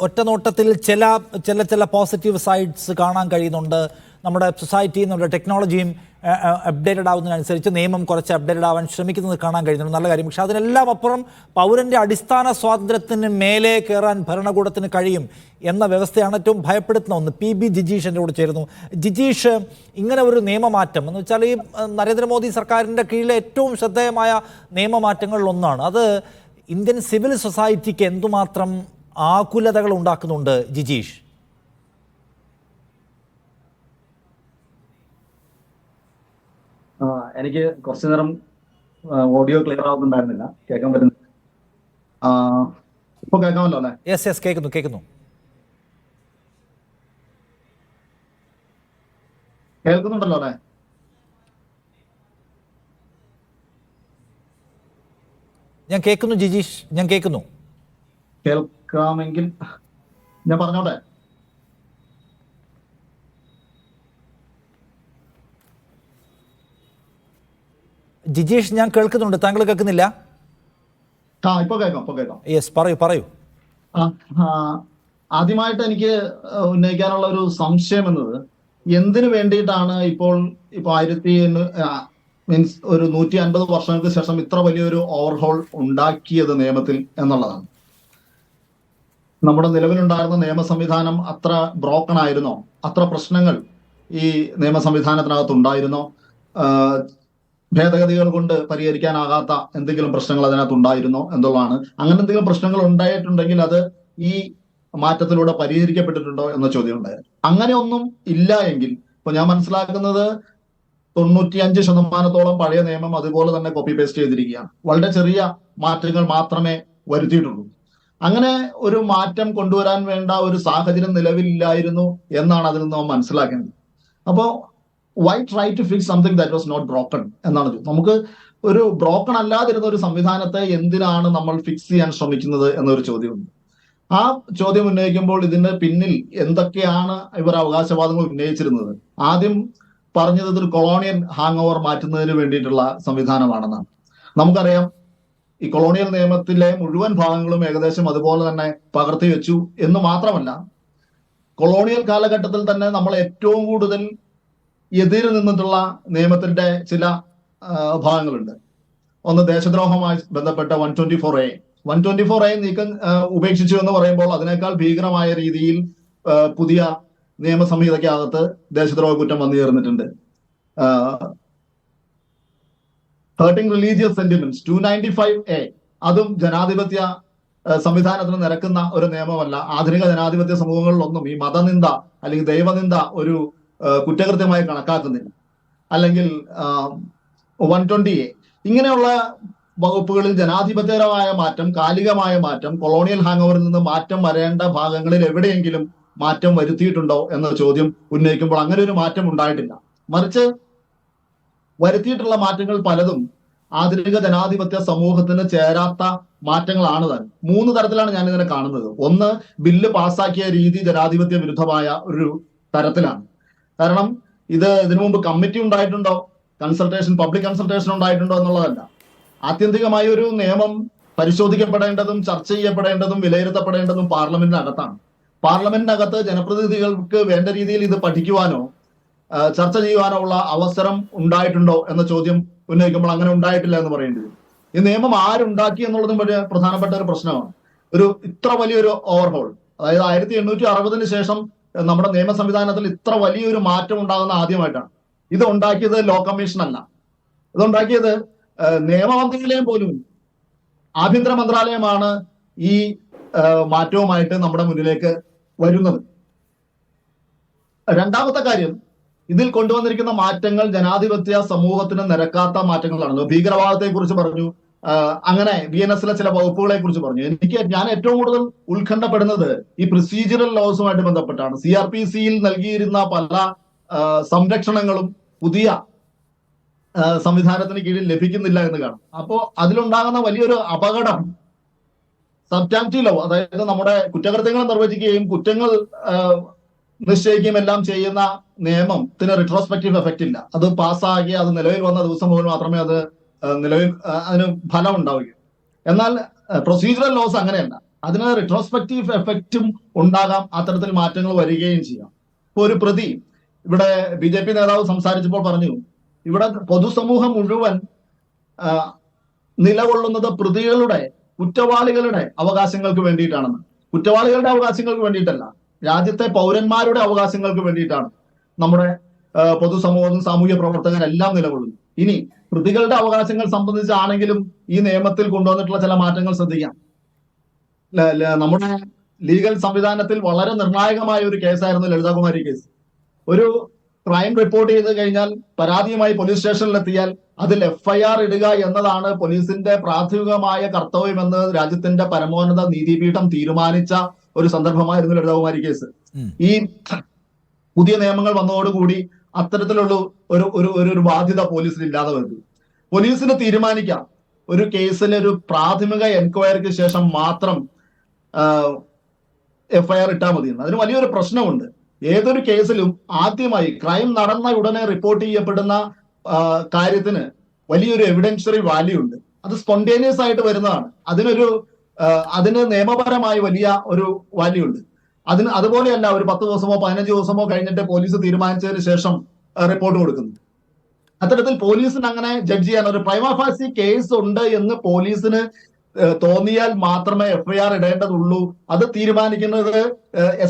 ഒറ്റനോട്ടത്തിൽ ചില പോസിറ്റീവ് സൈഡ്സ് കാണാൻ കഴിയുന്നുണ്ട്. നമ്മുടെ സൊസൈറ്റിയും നമ്മുടെ ടെക്നോളജിയും അപ്ഡേറ്റഡ് ആവുന്നതിനനുസരിച്ച് നിയമം കുറച്ച് അപ്ഡേറ്റഡ് ആവാൻ ശ്രമിക്കുന്നത് കാണാൻ കഴിയുന്നുണ്ട്, നല്ല കാര്യം. പക്ഷെ അതിനെല്ലാം അപ്പുറം പൗരന്റെ അടിസ്ഥാന സ്വാതന്ത്ര്യത്തിന് മേലെ കയറാൻ ഭരണകൂടത്തിന് കഴിയും എന്ന വ്യവസ്ഥയാണ് ഏറ്റവും ഭയപ്പെടുത്തുന്ന ഒന്ന്. PB ജിജീഷ് എൻ്റെ കൂടെ ചേരുന്നു. ജിജീഷ്, ഇങ്ങനെ ഒരു നിയമമാറ്റം എന്ന് വെച്ചാൽ ഈ നരേന്ദ്രമോദി സർക്കാരിൻ്റെ കീഴിലെ ഏറ്റവും ശ്രദ്ധേയമായ നിയമമാറ്റങ്ങളിലൊന്നാണ്. അത് ഇന്ത്യൻ സിവിൽ സൊസൈറ്റിക്ക് എന്തുമാത്രം ആകുലതകൾ ഉണ്ടാക്കുന്നുണ്ട് ജിജീഷ്? എനിക്ക് കുറച്ചു നേരം ഓഡിയോ ക്ലിയർ ആവുന്നുണ്ടായിരുന്നില്ല, കേൾക്കാൻ പറ്റുന്നില്ല. ഇപ്പൊ കേൾക്കാമല്ലോ അല്ലെ? യെസ്, കേൾക്കുന്നു. കേൾക്കുന്നുണ്ടല്ലോ അല്ലെ? ഞാൻ കേൾക്കുന്നു ജിജീഷ്, ഞാൻ കേൾക്കുന്നു. കേൾക്കാമെങ്കിൽ ഞാൻ പറഞ്ഞോട്ടെ. ജിജീഷ്, ഞാൻ കേൾക്കുന്നുണ്ട്, താങ്കൾ കേൾക്കുന്നില്ല? ഇപ്പൊ കേൾക്കാം. യെസ്, പറയൂ. ആദ്യമായിട്ട് എനിക്ക് ഉന്നയിക്കാനുള്ള ഒരു സംശയം എന്നത്, എന്തിനു വേണ്ടിയിട്ടാണ് ഇപ്പോൾ 150 വർഷങ്ങൾക്ക് ശേഷം ഇത്ര വലിയൊരു ഓവർഹോൾ ഉണ്ടാക്കിയത് നിയമത്തിൽ എന്നുള്ളതാണ്. നമ്മുടെ നിലവിലുണ്ടായിരുന്ന നിയമ സംവിധാനം അത്ര ബ്രോക്കൺ ആയിരുന്നോ? അത്ര പ്രശ്നങ്ങൾ ഈ നിയമ സംവിധാനത്തിനകത്ത് ഉണ്ടായിരുന്നോ? ഭേദഗതികൾ കൊണ്ട് പരിഹരിക്കാനാകാത്ത എന്തെങ്കിലും പ്രശ്നങ്ങൾ അതിനകത്ത് ഉണ്ടായിരുന്നോ എന്നുള്ളതാണ്. അങ്ങനെ എന്തെങ്കിലും പ്രശ്നങ്ങൾ ഉണ്ടായിട്ടുണ്ടെങ്കിൽ അത് ഈ മാറ്റത്തിലൂടെ പരിഹരിക്കപ്പെട്ടിട്ടുണ്ടോ എന്ന ചോദ്യം ഉണ്ടായിരുന്നു. അങ്ങനെ ഒന്നും ഇല്ല എങ്കിൽ, ഇപ്പൊ ഞാൻ മനസ്സിലാക്കുന്നത് 95% പഴയ നിയമം അതുപോലെ തന്നെ കോപ്പി പേസ്റ്റ് ചെയ്തിരിക്കുകയാണ്. വളരെ ചെറിയ മാറ്റങ്ങൾ മാത്രമേ വരുത്തിയിട്ടുള്ളൂ. അങ്ങനെ ഒരു മാറ്റം കൊണ്ടുവരാൻ വേണ്ട ഒരു സാഹചര്യം നിലവിലില്ലായിരുന്നു എന്നാണ് അതിൽ നിന്ന് നാം മനസ്സിലാക്കേണ്ടത്. അപ്പോ why try to fix something that was not broken എന്നാണ്. നമുക്ക് ഒരു ബ്രോക്കൺ അല്ലാതിരുന്ന ഒരു സംവിധാനത്തെ എന്തിനാണ് നമ്മൾ ഫിക്സ് ചെയ്യാൻ ശ്രമിക്കുന്നത് എന്നൊരു ചോദ്യമുണ്ട്. ആ ചോദ്യം ഉന്നയിക്കുമ്പോൾ ഇതിന്റെ പിന്നിൽ എന്തൊക്കെയാണ് ഇവർ അവകാശവാദങ്ങൾ ഉന്നയിച്ചിരുന്നത്? ആദ്യം പറഞ്ഞത് ഇതൊരു കൊളോണിയൽ ഹാങ് ഓവർ മാറ്റുന്നതിന് വേണ്ടിയിട്ടുള്ള സംവിധാനമാണെന്നാണ്. നമുക്കറിയാം, ഈ കൊളോണിയൽ നിയമത്തിലെ മുഴുവൻ ഭാഗങ്ങളും ഏകദേശം അതുപോലെ തന്നെ പകർത്തി വെച്ചു എന്ന് മാത്രമല്ല, കൊളോണിയൽ കാലഘട്ടത്തിൽ തന്നെ നമ്മൾ ഏറ്റവും കൂടുതൽ എതിര് നിന്നിട്ടുള്ള നിയമത്തിന്റെ ചില ഭാഗങ്ങളുണ്ട്. ഒന്ന് ദേശദ്രോഹവുമായി ബന്ധപ്പെട്ട 124A നീക്കം ഉപേക്ഷിച്ചു എന്ന് പറയുമ്പോൾ അതിനേക്കാൾ ഭീകരമായ രീതിയിൽ പുതിയ നിയമസംഹിതയ്ക്കകത്ത് ദേശദ്രോഹ കുറ്റം വന്നു ചേർന്നിട്ടുണ്ട്. ഹേർട്ടിംഗ് റിലീജിയസ് സെന്റിമെന്റ്സ് 295A, അതും ജനാധിപത്യ സംവിധാനത്തിന് നിരക്കുന്ന ഒരു നിയമമല്ല. ആധുനിക ജനാധിപത്യ സമൂഹങ്ങളിലൊന്നും ഈ മതനിന്ദ അല്ലെങ്കിൽ ദൈവനിന്ദ ഒരു കുറ്റകൃത്യമായി കണക്കാക്കുന്നില്ല. അല്ലെങ്കിൽ 120A, ഇങ്ങനെയുള്ള വകുപ്പുകളിൽ ജനാധിപത്യപരമായ മാറ്റം, കാലികമായ മാറ്റം, കൊളോണിയൽ ഹാങ് ഓവറിൽ നിന്ന് മാറ്റം വരേണ്ട ഭാഗങ്ങളിൽ എവിടെയെങ്കിലും മാറ്റം വരുത്തിയിട്ടുണ്ടോ എന്ന ചോദ്യം ഉന്നയിക്കുമ്പോൾ അങ്ങനെ ഒരു മാറ്റം ഉണ്ടായിട്ടില്ല. മറിച്ച് വരുത്തിയിട്ടുള്ള മാറ്റങ്ങൾ പലതും ആധുനിക ജനാധിപത്യ സമൂഹത്തിന് ചേരാത്ത മാറ്റങ്ങളാണ് താൻ. 3 തരത്തിലാണ് ഞാൻ ഇതിനെ കാണുന്നത്. ഒന്ന്, ബില്ല് പാസ്സാക്കിയ രീതി ജനാധിപത്യ വിരുദ്ധമായ ഒരു തരത്തിലാണ്. കാരണം ഇതിനു മുമ്പ് കമ്മിറ്റി ഉണ്ടായിട്ടുണ്ടോ, പബ്ലിക് കൺസൾട്ടേഷൻ ഉണ്ടായിട്ടുണ്ടോ എന്നുള്ളതല്ല. ആത്യന്തികമായ ഒരു നിയമം പരിശോധിക്കപ്പെടേണ്ടതും ചർച്ച ചെയ്യപ്പെടേണ്ടതും വിലയിരുത്തപ്പെടേണ്ടതും പാർലമെന്റിനകത്താണ്. പാർലമെന്റിനകത്ത് ജനപ്രതിനിധികൾക്ക് വേണ്ട രീതിയിൽ ഇത് പഠിക്കുവാനോ ചർച്ച ചെയ്യുവാനോ ഉള്ള അവസരം ഉണ്ടായിട്ടുണ്ടോ എന്ന ചോദ്യം ഉന്നയിക്കുമ്പോൾ അങ്ങനെ ഉണ്ടായിട്ടില്ല എന്ന് പറയേണ്ടി വരും. ഈ നിയമം ആരുണ്ടാക്കി എന്നുള്ളതും വലിയ പ്രധാനപ്പെട്ട ഒരു പ്രശ്നമാണ്. ഇത്ര വലിയൊരു ഓവർഹോൾ, അതായത് 1860 ശേഷം നമ്മുടെ നിയമ സംവിധാനത്തിൽ ഇത്ര വലിയൊരു മാറ്റം ഉണ്ടാകുന്ന ആദ്യമായിട്ടാണ്. ഇത് ഉണ്ടാക്കിയത് ലോ കമ്മീഷൻ അല്ല, ഇതുണ്ടാക്കിയത് നിയമമന്ത്രാലയം പോലും, ആഭ്യന്തര മന്ത്രാലയമാണ് ഈ മാറ്റവുമായിട്ട് നമ്മുടെ മുന്നിലേക്ക് വരുന്നത്. രണ്ടാമത്തെ കാര്യം, ഇതിൽ കൊണ്ടുവന്നിരിക്കുന്ന മാറ്റങ്ങൾ ജനാധിപത്യ സമൂഹത്തിന് നിരക്കാത്ത മാറ്റങ്ങളാണല്ലോ. ഭീകരവാദത്തെ കുറിച്ച് പറഞ്ഞു, അങ്ങനെ BNSലെ ചില വകുപ്പുകളെ കുറിച്ച് പറഞ്ഞു. ഞാൻ ഏറ്റവും കൂടുതൽ ഉത്കണ്ഠപ്പെടുന്നത് ഈ പ്രൊസീജിയറൽ ലോസുമായിട്ട് ബന്ധപ്പെട്ടാണ്. CRPCയിൽ നൽകിയിരുന്ന പല സംരക്ഷണങ്ങളും പുതിയ സംവിധാനത്തിന് കീഴിൽ ലഭിക്കുന്നില്ല എന്ന് കാണാം. അപ്പോ അതിലുണ്ടാകുന്ന വലിയൊരു അപകടം സബ്സ്റ്റാൻറ്റീവ് ലോ, അതായത് നമ്മുടെ കുറ്റകൃത്യങ്ങൾ നിർവചിക്കുകയും കുറ്റങ്ങൾ നിശ്ചയിക്കുകയും എല്ലാം ചെയ്യുന്ന നിയമത്തിന് റിട്രോസ്പെക്റ്റീവ് എഫക്റ്റ് ഇല്ല. അത് പാസ്സാക്കി അത് നിലവിൽ വന്ന ദിവസം മുതൽ മാത്രമേ അത് അതിന് ഫലം ഉണ്ടാവുകയുള്ളൂ. എന്നാൽ പ്രൊസീജിയറൽ ലോസ് അങ്ങനെയല്ല. അതിന് റിട്രോസ്പെക്റ്റീവ് എഫക്റ്റും ഉണ്ടാകാം, അത്തരത്തിൽ മാറ്റങ്ങൾ വരികയും ചെയ്യാം. ഇപ്പൊ ഒരു പ്രതി, ഇവിടെ BJP നേതാവ് സംസാരിച്ചപ്പോൾ പറഞ്ഞു, ഇവിടെ പൊതുസമൂഹം മുഴുവൻ നിലകൊള്ളുന്നത് പ്രതികളുടെ, കുറ്റവാളികളുടെ അവകാശങ്ങൾക്ക് വേണ്ടിയിട്ടാണെന്ന്. കുറ്റവാളികളുടെ അവകാശങ്ങൾക്ക് വേണ്ടിയിട്ടല്ല, രാജ്യത്തെ പൗരന്മാരുടെ അവകാശങ്ങൾക്ക് വേണ്ടിയിട്ടാണ് നമ്മുടെ പൊതുസമൂഹവും സാമൂഹ്യ പ്രവർത്തകരെല്ലാം നിലകൊള്ളുന്നു. ഇനി പ്രതികളുടെ അവകാശങ്ങൾ സംബന്ധിച്ചാണെങ്കിലും ഈ നിയമത്തിൽ കൊണ്ടുവന്നിട്ടുള്ള ചില മാറ്റങ്ങൾ ശ്രദ്ധിക്കാം. നമ്മുടെ ലീഗൽ സംവിധാനത്തിൽ വളരെ നിർണായകമായ ഒരു കേസായിരുന്നു ലളിതകുമാരി കേസ്. ഒരു ക്രൈം റിപ്പോർട്ട് ചെയ്ത് കഴിഞ്ഞാൽ പരാതിയുമായി പോലീസ് സ്റ്റേഷനിലെത്തിയാൽ അതിൽ FIR ഇടുക എന്നതാണ് പോലീസിന്റെ പ്രാഥമികമായ കർത്തവ്യമെന്ന് രാജ്യത്തിന്റെ പരമോന്നത നീതിപീഠം തീരുമാനിച്ച ഒരു സന്ദർഭമായിരുന്നു ലളിതകുമാരി കേസ്. ഈ പുതിയ നിയമങ്ങൾ വന്നതോടുകൂടി അത്തരത്തിലുള്ള ഒരു ബാധ്യത പോലീസിന് ഇല്ലാതെ വരുന്നു. പോലീസിന് തീരുമാനിക്കാം ഒരു കേസിൽ ഒരു പ്രാഥമിക എൻക്വയറിക്ക് ശേഷം മാത്രം FIR ഇട്ടാൽ മതി. അതിന് വലിയൊരു പ്രശ്നമുണ്ട്. ഏതൊരു കേസിലും ആദ്യമായി ക്രൈം നടന്ന ഉടനെ റിപ്പോർട്ട് ചെയ്യപ്പെടുന്ന കാര്യത്തിന് വലിയൊരു എവിഡൻഷ്യറി വാല്യൂ ഉണ്ട്. അത് സ്പോണ്ടേനിയസ് ആയിട്ട് വരുന്നതാണ്. അതിന് നിയമപരമായി വലിയ ഒരു വാല്യൂ ഉണ്ട്. അതുപോലെയല്ല ഒരു 10 ദിവസമോ 15 ദിവസമോ കഴിഞ്ഞിട്ട് പോലീസ് തീരുമാനിച്ചതിന് ശേഷം റിപ്പോർട്ട് കൊടുക്കുന്നു. അത്തരത്തിൽ പോലീസിന് അങ്ങനെ ജഡ്ജ് ചെയ്യാൻ ഒരു പ്രൈമ ഫാസി കേസ് ഉണ്ട് എന്ന് പോലീസിന് തോന്നിയാൽ മാത്രമേ FIR ഇടേണ്ടതുള്ളൂ. അത് തീരുമാനിക്കുന്നത്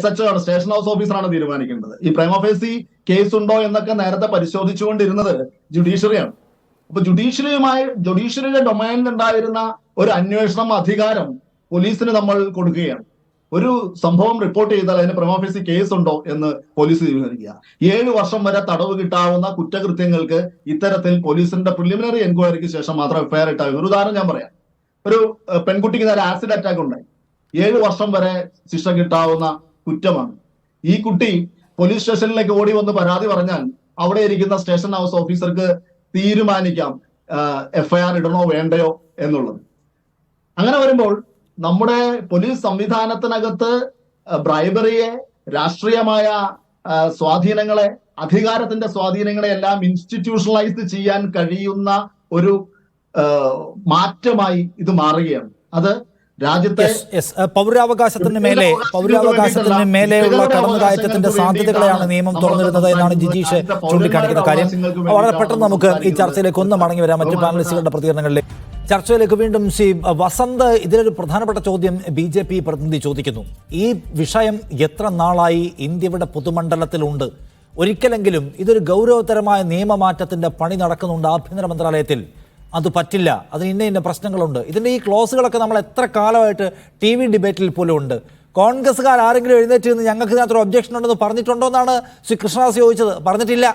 SHO ആണ്, സ്റ്റേഷൻ ഹൗസ് ഓഫീസറാണ് തീരുമാനിക്കേണ്ടത്. ഈ പ്രൈമ ഫാസി കേസ് ഉണ്ടോ എന്നൊക്കെ നേരത്തെ പരിശോധിച്ചുകൊണ്ടിരുന്നത് ജുഡീഷ്യറിയാണ്. അപ്പൊ ജുഡീഷ്യറിയുടെ ഡൊമൈനിൽ ഉണ്ടായിരുന്ന ഒരു അന്വേഷണം അധികാരം പോലീസിന് നമ്മൾ കൊടുക്കുകയാണ്. ഒരു സംഭവം റിപ്പോർട്ട് ചെയ്താൽ അതിന് പ്രൈമ ഫാസി കേസ് ഉണ്ടോ എന്ന് പോലീസ് തീരുമാനിക്കുക. 7 വർഷം വരെ തടവ് കിട്ടാവുന്ന കുറ്റകൃത്യങ്ങൾക്ക് ഇത്തരത്തിൽ പോലീസിന്റെ പ്രിലിമിനറി എൻക്വയറിക്ക് ശേഷം മാത്രം FIR ഇട്ടാൽ. ഒരു ഉദാഹരണം ഞാൻ പറയാം. ഒരു പെൺകുട്ടിക്ക് നേരെ ആസിഡ് അറ്റാക്ക് ഉണ്ടായി. 7 വർഷം വരെ ശിക്ഷ കിട്ടാവുന്ന കുറ്റമാണ്. ഈ കുട്ടി പോലീസ് സ്റ്റേഷനിലേക്ക് ഓടി വന്ന് പരാതി പറഞ്ഞാൽ അവിടെ ഇരിക്കുന്ന സ്റ്റേഷൻ ഹൗസ് ഓഫീസർക്ക് തീരുമാനിക്കാം FIR ഇടണോ വേണ്ടയോ എന്നുള്ളത്. അങ്ങനെ വരുമ്പോൾ നമ്മുടെ പോലീസ് സംവിധാനത്തിനകത്ത് ബ്രൈബറിയെ, രാഷ്ട്രീയമായ സ്വാധീനങ്ങളെ, അധികാരത്തിന്റെ സ്വാധീനങ്ങളെ എല്ലാം ഇൻസ്റ്റിറ്റ്യൂഷണലൈസ് ചെയ്യാൻ കഴിയുന്ന ഒരു മാറ്റമായി ഇത് മാറുകയാണ്. അത് രാജ്യത്തെ പൗരാവകാശത്തിന് മേലെയുള്ള കടന്നുകയറ്റത്തിന്റെ സാധ്യതകളെയാണ് നിയമം തുറന്നിരുന്നത് എന്നാണ് ജിജീഷ് ചൂണ്ടിക്കാണിക്കുന്ന കാര്യം. വളരെ പെട്ടെന്ന് നമുക്ക് ഈ ചർച്ചയിലേക്ക് ഒന്ന് മടങ്ങി വരാം, മറ്റു പാനലിസ്റ്റുകളുടെ പ്രതികരണങ്ങളിലേക്ക്. ചർച്ചയിലേക്ക് വീണ്ടും ശ്രീ വസന്ത്, ഇതിലൊരു പ്രധാനപ്പെട്ട ചോദ്യം BJP പ്രതിനിധി ചോദിക്കുന്നു. ഈ വിഷയം എത്ര നാളായി ഇന്ത്യയുടെ പൊതുമണ്ഡലത്തിലുണ്ട്? ഒരിക്കലെങ്കിലും ഇതൊരു ഗൗരവതരമായ നിയമമാറ്റത്തിന്റെ പണി നടക്കുന്നുണ്ട് ആഭ്യന്തര മന്ത്രാലയത്തിൽ. അത് പറ്റില്ല, അതിന് ഇന്ന പ്രശ്നങ്ങളുണ്ട്. ഇതിൻ്റെ ഈ ക്ലോസുകളൊക്കെ നമ്മൾ എത്ര കാലമായിട്ട് TV ഡിബേറ്റിൽ പോലും ഉണ്ട്. കോൺഗ്രസ്സുകാർ ആരെങ്കിലും എഴുന്നേറ്റ് നിന്ന് ഞങ്ങൾക്ക് ഇതിനകത്തൊരു ഒബ്ജക്ഷൻ ഉണ്ടെന്ന് പറഞ്ഞിട്ടുണ്ടോ എന്നാണ് ശ്രീ കൃഷ്ണദാസ് ചോദിച്ചത്. പറഞ്ഞിട്ടില്ല.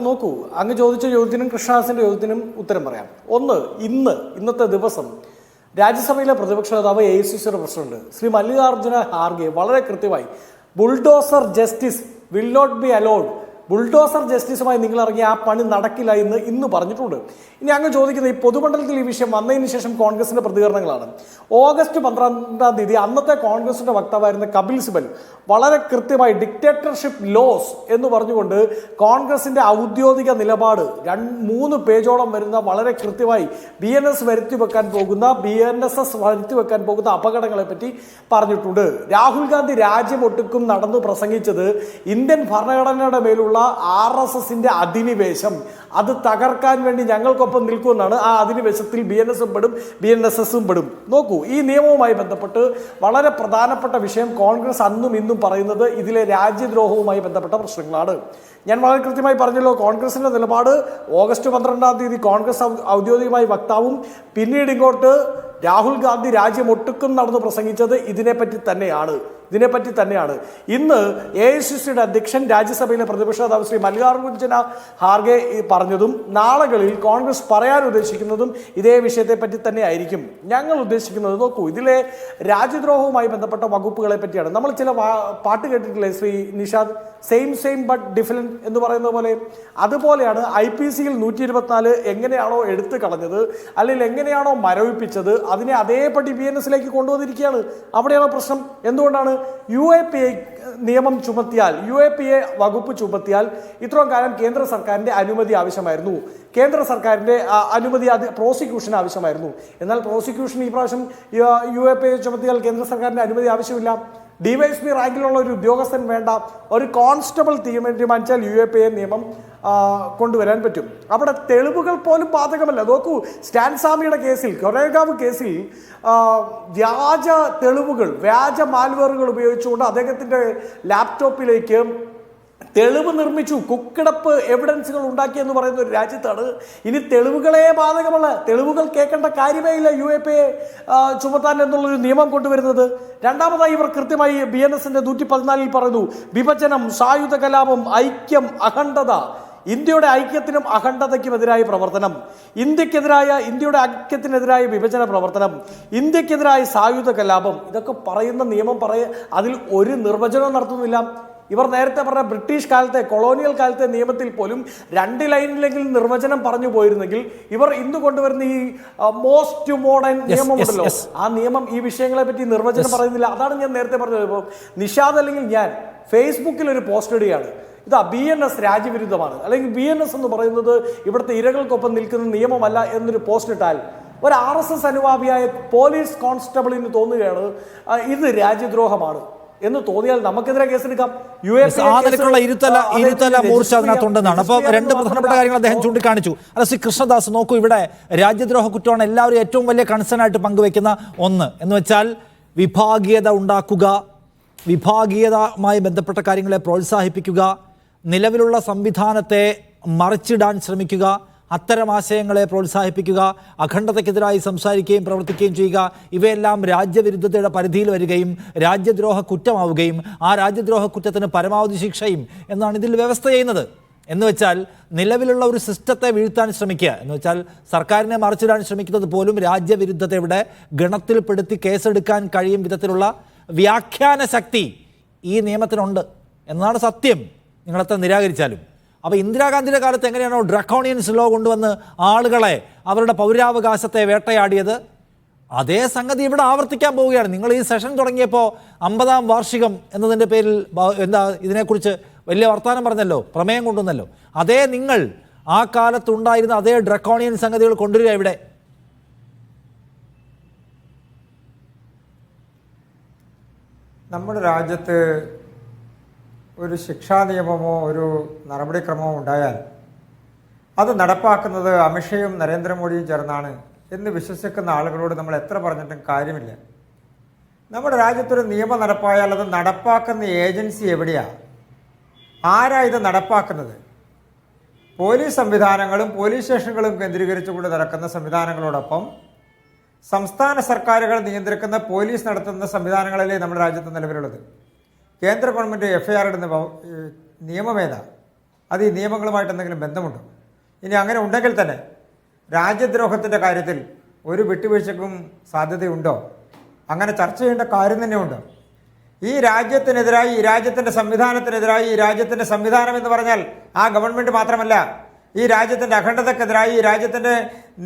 നോക്കൂ, അങ്ങ് ചോദിച്ച ചോദ്യത്തിനും കൃഷ്ണദാസിന്റെ ചോദ്യത്തിനും ഉത്തരം പറയാം. ഒന്ന്, ഇന്നത്തെ ദിവസം രാജ്യസഭയിലെ പ്രതിപക്ഷ നേതാവ് AICC പ്രസിഡന്റ് ശ്രീ മല്ലികാർജുന ഖാർഗെ വളരെ കൃത്യമായി bulldozer justice will not be allowed, bulldozer ജസ്റ്റിസുമായി നിങ്ങൾ ഇറങ്ങിയ ആ പണി നടക്കില്ല എന്ന് ഇന്ന് പറഞ്ഞിട്ടുണ്ട്. ഇനി അങ്ങ് ചോദിക്കുന്നത് ഈ പൊതുമണ്ഡലത്തിൽ ഈ വിഷയം വന്നതിന് ശേഷം കോൺഗ്രസിന്റെ പ്രതികരണങ്ങളാണ്. ഓഗസ്റ്റ് 12-ാം തീയതി അന്നത്തെ കോൺഗ്രസിന്റെ വക്താവായിരുന്ന കപിൽ സിബൽ വളരെ കൃത്യമായി ഡിക്റ്റേറ്റർഷിപ്പ് ലോസ് എന്ന് പറഞ്ഞുകൊണ്ട് കോൺഗ്രസിന്റെ ഔദ്യോഗിക നിലപാട് 3 പേജോളം വരുന്ന വളരെ കൃത്യമായി BNSS വരുത്തി വെക്കാൻ പോകുന്ന അപകടങ്ങളെ പറ്റി പറഞ്ഞിട്ടുണ്ട്. രാഹുൽ ഗാന്ധി രാജ്യമൊട്ടുക്കും നടന്നു പ്രസംഗിച്ചത് ഇന്ത്യൻ ഭരണഘടനയുടെ മേലുള്ള RSSന്റെ അധിനിവേശം അത് തകർക്കാൻ വേണ്ടി ഞങ്ങൾക്കൊപ്പം നിൽക്കുമെന്നാണ്. ആ അധിനിവേശത്തിൽ BNSSും പെടും. നോക്കൂ, ഈ നിയമവുമായി ബന്ധപ്പെട്ട് വളരെ പ്രധാനപ്പെട്ട വിഷയം കോൺഗ്രസ് അന്നും ഇന്നും പറയുന്നത് ഇതിലെ രാജ്യദ്രോഹവുമായി ബന്ധപ്പെട്ട പ്രശ്നങ്ങളാണ്. ഞാൻ വളരെ കൃത്യമായി പറഞ്ഞല്ലോ, കോൺഗ്രസിന്റെ നിലപാട് ഓഗസ്റ്റ് 12-ാം തീയതി കോൺഗ്രസ് ഔദ്യോഗികമായി വക്താവും പിന്നീട് ഇങ്ങോട്ട് രാഹുൽ ഗാന്ധി രാജ്യമൊട്ടുക്കും നടന്ന് പ്രസംഗിച്ചത് ഇതിനെപ്പറ്റി തന്നെയാണ്. ഇന്ന് AICCയുടെ അധ്യക്ഷൻ രാജ്യസഭയിലെ പ്രതിപക്ഷ നേതാവ് ശ്രീ മല്ലികാർജുന ഖാർഗെ പറഞ്ഞതും നാളുകളിൽ കോൺഗ്രസ് പറയാൻ ഉദ്ദേശിക്കുന്നതും ഇതേ വിഷയത്തെ പറ്റി തന്നെ ആയിരിക്കും. ഞങ്ങൾ ഉദ്ദേശിക്കുന്നത്, നോക്കൂ, ഇതിലെ രാജ്യദ്രോഹവുമായി ബന്ധപ്പെട്ട വകുപ്പുകളെ പറ്റിയാണ്. നമ്മൾ ചില പാട്ട് കേട്ടിട്ടില്ലേ Shri Nishad, same but different എന്ന് പറയുന്നത് പോലെ? അതുപോലെയാണ് IPCയിൽ 124 എങ്ങനെയാണോ എടുത്തു കളഞ്ഞത്, അല്ലെങ്കിൽ എങ്ങനെയാണോ മരവിപ്പിച്ചത്, അതിനെ അതേപടി BNSലേക്ക് കൊണ്ടുവന്നിരിക്കുകയാണ്. അവിടെയാണ് പ്രശ്നം. എന്തുകൊണ്ടാണ്? UAPA നിയമം ചുമത്തിയാൽ, UAPA വകുപ്പ് ചുമത്തിയാൽ ഇത്രയും കാലം കേന്ദ്ര സർക്കാരിന്റെ അനുമതി ആവശ്യമായിരുന്നു. കേന്ദ്ര സർക്കാരിന്റെ അനുമതി പ്രോസിക്യൂഷൻ ആവശ്യമായിരുന്നു. എന്നാൽ പ്രോസിക്യൂഷൻ ഈ പ്രാവശ്യം UAPA ചുമത്തിയാൽ കേന്ദ്ര സർക്കാരിന്റെ അനുമതി ആവശ്യമില്ല. DYSP റാങ്കിലുള്ള ഒരു ഉദ്യോഗസ്ഥൻ വേണ്ട, ഒരു കോൺസ്റ്റബിൾ തീരുമാനിച്ചാൽ UAPA നിയമം കൊണ്ടുവരാൻ പറ്റും. അവിടെ തെളിവുകൾ പോലും ബാധകമല്ല. നോക്കൂ, സ്റ്റാൻ സ്വാമിയുടെ കേസിൽ, കൊറേഗാവ് കേസിൽ വ്യാജ തെളിവുകൾ, വ്യാജ മാൽവെയറുകൾ ഉപയോഗിച്ചുകൊണ്ട് അദ്ദേഹത്തിൻ്റെ ലാപ്ടോപ്പിലേക്ക് തെളിവ് നിർമ്മിച്ചു, കുക്കിടപ്പ് എവിഡൻസുകൾ ഉണ്ടാക്കി എന്ന് പറയുന്ന ഒരു രാജ്യത്താണ് ഇനി തെളിവുകളെ ബാധകമുള്ള, തെളിവുകൾ കേൾക്കേണ്ട കാര്യമേ ഇല്ല UAPA ചുമത്താൻ എന്നുള്ളൊരു നിയമം കൊണ്ടുവരുന്നത്. രണ്ടാമതായി ഇവർ കൃത്യമായി BNSന്റെ 114 പറയുന്നു, വിഭജനം, സായുധ കലാപം, ഐക്യം, അഖണ്ഡത, ഇന്ത്യയുടെ ഐക്യത്തിനും അഖണ്ഡതയ്ക്കുമെതിരായ പ്രവർത്തനം, ഇന്ത്യയുടെ ഐക്യത്തിനെതിരായ വിഭജന പ്രവർത്തനം, ഇന്ത്യക്കെതിരായ സായുധ കലാപം, ഇതൊക്കെ പറയുന്ന നിയമം അതിൽ ഒരു നിർവചനവും നടത്തുന്നില്ല. ഇവർ നേരത്തെ പറഞ്ഞ ബ്രിട്ടീഷ് കാലത്തെ, കൊളോണിയൽ കാലത്തെ നിയമത്തിൽ പോലും 2 ലൈനിലെങ്കിലും നിർവചനം പറഞ്ഞു പോയിരുന്നെങ്കിൽ ഇവർ ഇന്ന് കൊണ്ടുവരുന്ന ഈ മോസ്റ്റ് മോഡേൺ നിയമമുണ്ടല്ലോ, ആ നിയമം ഈ വിഷയങ്ങളെ പറ്റി നിർവചനം പറയുന്നില്ല. അതാണ് ഞാൻ നേരത്തെ പറഞ്ഞത്. ഇപ്പോൾ നിഷാദ് അല്ലെങ്കിൽ ഞാൻ ഫേസ്ബുക്കിൽ ഒരു പോസ്റ്റ് ഇടുകയാണ്, ഇതാ BNS രാജ്യവിരുദ്ധമാണ്, അല്ലെങ്കിൽ BNS എന്ന് പറയുന്നത് ഇവിടുത്തെ ഇരകൾക്കൊപ്പം നിൽക്കുന്ന നിയമമല്ല എന്നൊരു പോസ്റ്റ് ഇട്ടാൽ ഒരു RSS അനുഭാവിയായ പോലീസ് കോൺസ്റ്റബിളിന് തോന്നുകയാണ് ഇത് രാജ്യദ്രോഹമാണ് എന്ന് തോന്നിയാൽ നമുക്കെതിരെ കേസെടുക്കാം. ഇരുത്തല മൂർച്ച അതിനകത്തുണ്ടെന്നാണ്. അപ്പോൾ 2 പ്രധാനപ്പെട്ട കാര്യങ്ങൾ അദ്ദേഹം ചൂണ്ടിക്കാണിച്ചു. അല്ല, ശ്രീ കൃഷ്ണദാസ് നോക്കൂ, ഇവിടെ രാജ്യദ്രോഹ കുറ്റമാണ് എല്ലാവരും ഏറ്റവും വലിയ കൺസേൺ ആയിട്ട് പങ്കുവെക്കുന്ന ഒന്ന്. എന്ന് വെച്ചാൽ വിഭാഗീയത ഉണ്ടാക്കുക, വിഭാഗീയതയുമായി ബന്ധപ്പെട്ട കാര്യങ്ങളെ പ്രോത്സാഹിപ്പിക്കുക, നിലവിലുള്ള സംവിധാനത്തെ മറിച്ചിടാൻ ശ്രമിക്കുക, അത്തരം ആശയങ്ങളെ പ്രോത്സാഹിപ്പിക്കുക, അഖണ്ഡതയ്ക്കെതിരായി സംസാരിക്കുകയും പ്രവർത്തിക്കുകയും ചെയ്യുക, ഇവയെല്ലാം രാജ്യവിരുദ്ധതയുടെ പരിധിയിൽ വരികയും രാജ്യദ്രോഹ കുറ്റമാവുകയും ആ രാജ്യദ്രോഹ കുറ്റത്തിന് പരമാവധി ശിക്ഷയും എന്നാണ് ഇതിൽ വ്യവസ്ഥ ചെയ്യുന്നത്. എന്ന് വെച്ചാൽ നിലവിലുള്ള ഒരു സിസ്റ്റത്തെ വീഴ്ത്താൻ ശ്രമിക്കുക, എന്ന് വെച്ചാൽ സർക്കാരിനെ മറിച്ചിടാൻ ശ്രമിക്കുന്നത് പോലും രാജ്യവിരുദ്ധതയുടെ ഗണത്തിൽപ്പെടുത്തി കേസെടുക്കാൻ കഴിയും വിധത്തിലുള്ള വ്യാഖ്യാന ശക്തി ഈ നിയമത്തിനുണ്ട് എന്നതാണ് സത്യം, നിങ്ങളെത്ര നിരാകരിച്ചാലും. അപ്പോൾ ഇന്ദിരാഗാന്ധിയുടെ കാലത്ത് എങ്ങനെയാണോ ഡ്രക്കോണിയൻസ് ലോ കൊണ്ടുവന്ന് ആളുകളെ, അവരുടെ പൗരാവകാശത്തെ വേട്ടയാടിയത്, അതേ സംഗതി ഇവിടെ ആവർത്തിക്കാൻ പോവുകയാണ്. നിങ്ങൾ ഈ സെഷൻ തുടങ്ങിയപ്പോൾ 50ാം വാർഷികം എന്നതിൻ്റെ പേരിൽ ഇതിനെക്കുറിച്ച് വലിയ വർത്തമാനം പറഞ്ഞല്ലോ, പ്രമേയം കൊണ്ടുവന്നല്ലോ. അതേ നിങ്ങൾ ആ കാലത്തുണ്ടായിരുന്ന അതേ ഡ്രക്കോണിയൻ സംഗതികൾ കൊണ്ടുവരിക ഇവിടെ. നമ്മുടെ രാജ്യത്ത് ഒരു ശിക്ഷാ നിയമമോ ഒരു നടപടിക്രമമോ ഉണ്ടായാൽ അത് നടപ്പാക്കുന്നത് അമിത്ഷയും നരേന്ദ്രമോദിയും ചേർന്നാണ് എന്ന് വിശ്വസിക്കുന്ന ആളുകളോട് നമ്മൾ എത്ര പറഞ്ഞിട്ടും കാര്യമില്ല. നമ്മുടെ രാജ്യത്തൊരു നിയമം നടപ്പായാൽ അത് നടപ്പാക്കുന്ന ഏജൻസി എവിടെയാണ്? ആരാ ഇത് നടപ്പാക്കുന്നത്? പോലീസ് സംവിധാനങ്ങളും പോലീസ് സ്റ്റേഷനുകളും കേന്ദ്രീകരിച്ചുകൊണ്ട് നടക്കുന്ന സംവിധാനങ്ങളോടൊപ്പം സംസ്ഥാന സർക്കാരുകൾ നിയന്ത്രിക്കുന്ന പോലീസ് നടത്തുന്ന സംവിധാനങ്ങളല്ലേ നമ്മുടെ രാജ്യത്ത് നിലവിലുള്ളത്. കേന്ദ്ര ഗവൺമെൻറ് FIR ഇടുന്ന നിയമമേതാ? അത് ഈ നിയമങ്ങളുമായിട്ട് എന്തെങ്കിലും ബന്ധമുണ്ടോ? ഇനി അങ്ങനെ ഉണ്ടെങ്കിൽ തന്നെ രാജ്യദ്രോഹത്തിൻ്റെ കാര്യത്തിൽ ഒരു വിട്ടുവീഴ്ചക്കും സാധ്യതയുണ്ടോ? അങ്ങനെ ചർച്ച ചെയ്യേണ്ട കാര്യം തന്നെയുണ്ടോ? ഈ രാജ്യത്തിനെതിരായി, ഈ രാജ്യത്തിൻ്റെ സംവിധാനത്തിനെതിരായി, ഈ രാജ്യത്തിൻ്റെ സംവിധാനം എന്ന് പറഞ്ഞാൽ ആ ഗവൺമെൻറ് മാത്രമല്ല, ഈ രാജ്യത്തിൻ്റെ അഖണ്ഡതക്കെതിരായി, ഈ രാജ്യത്തിൻ്റെ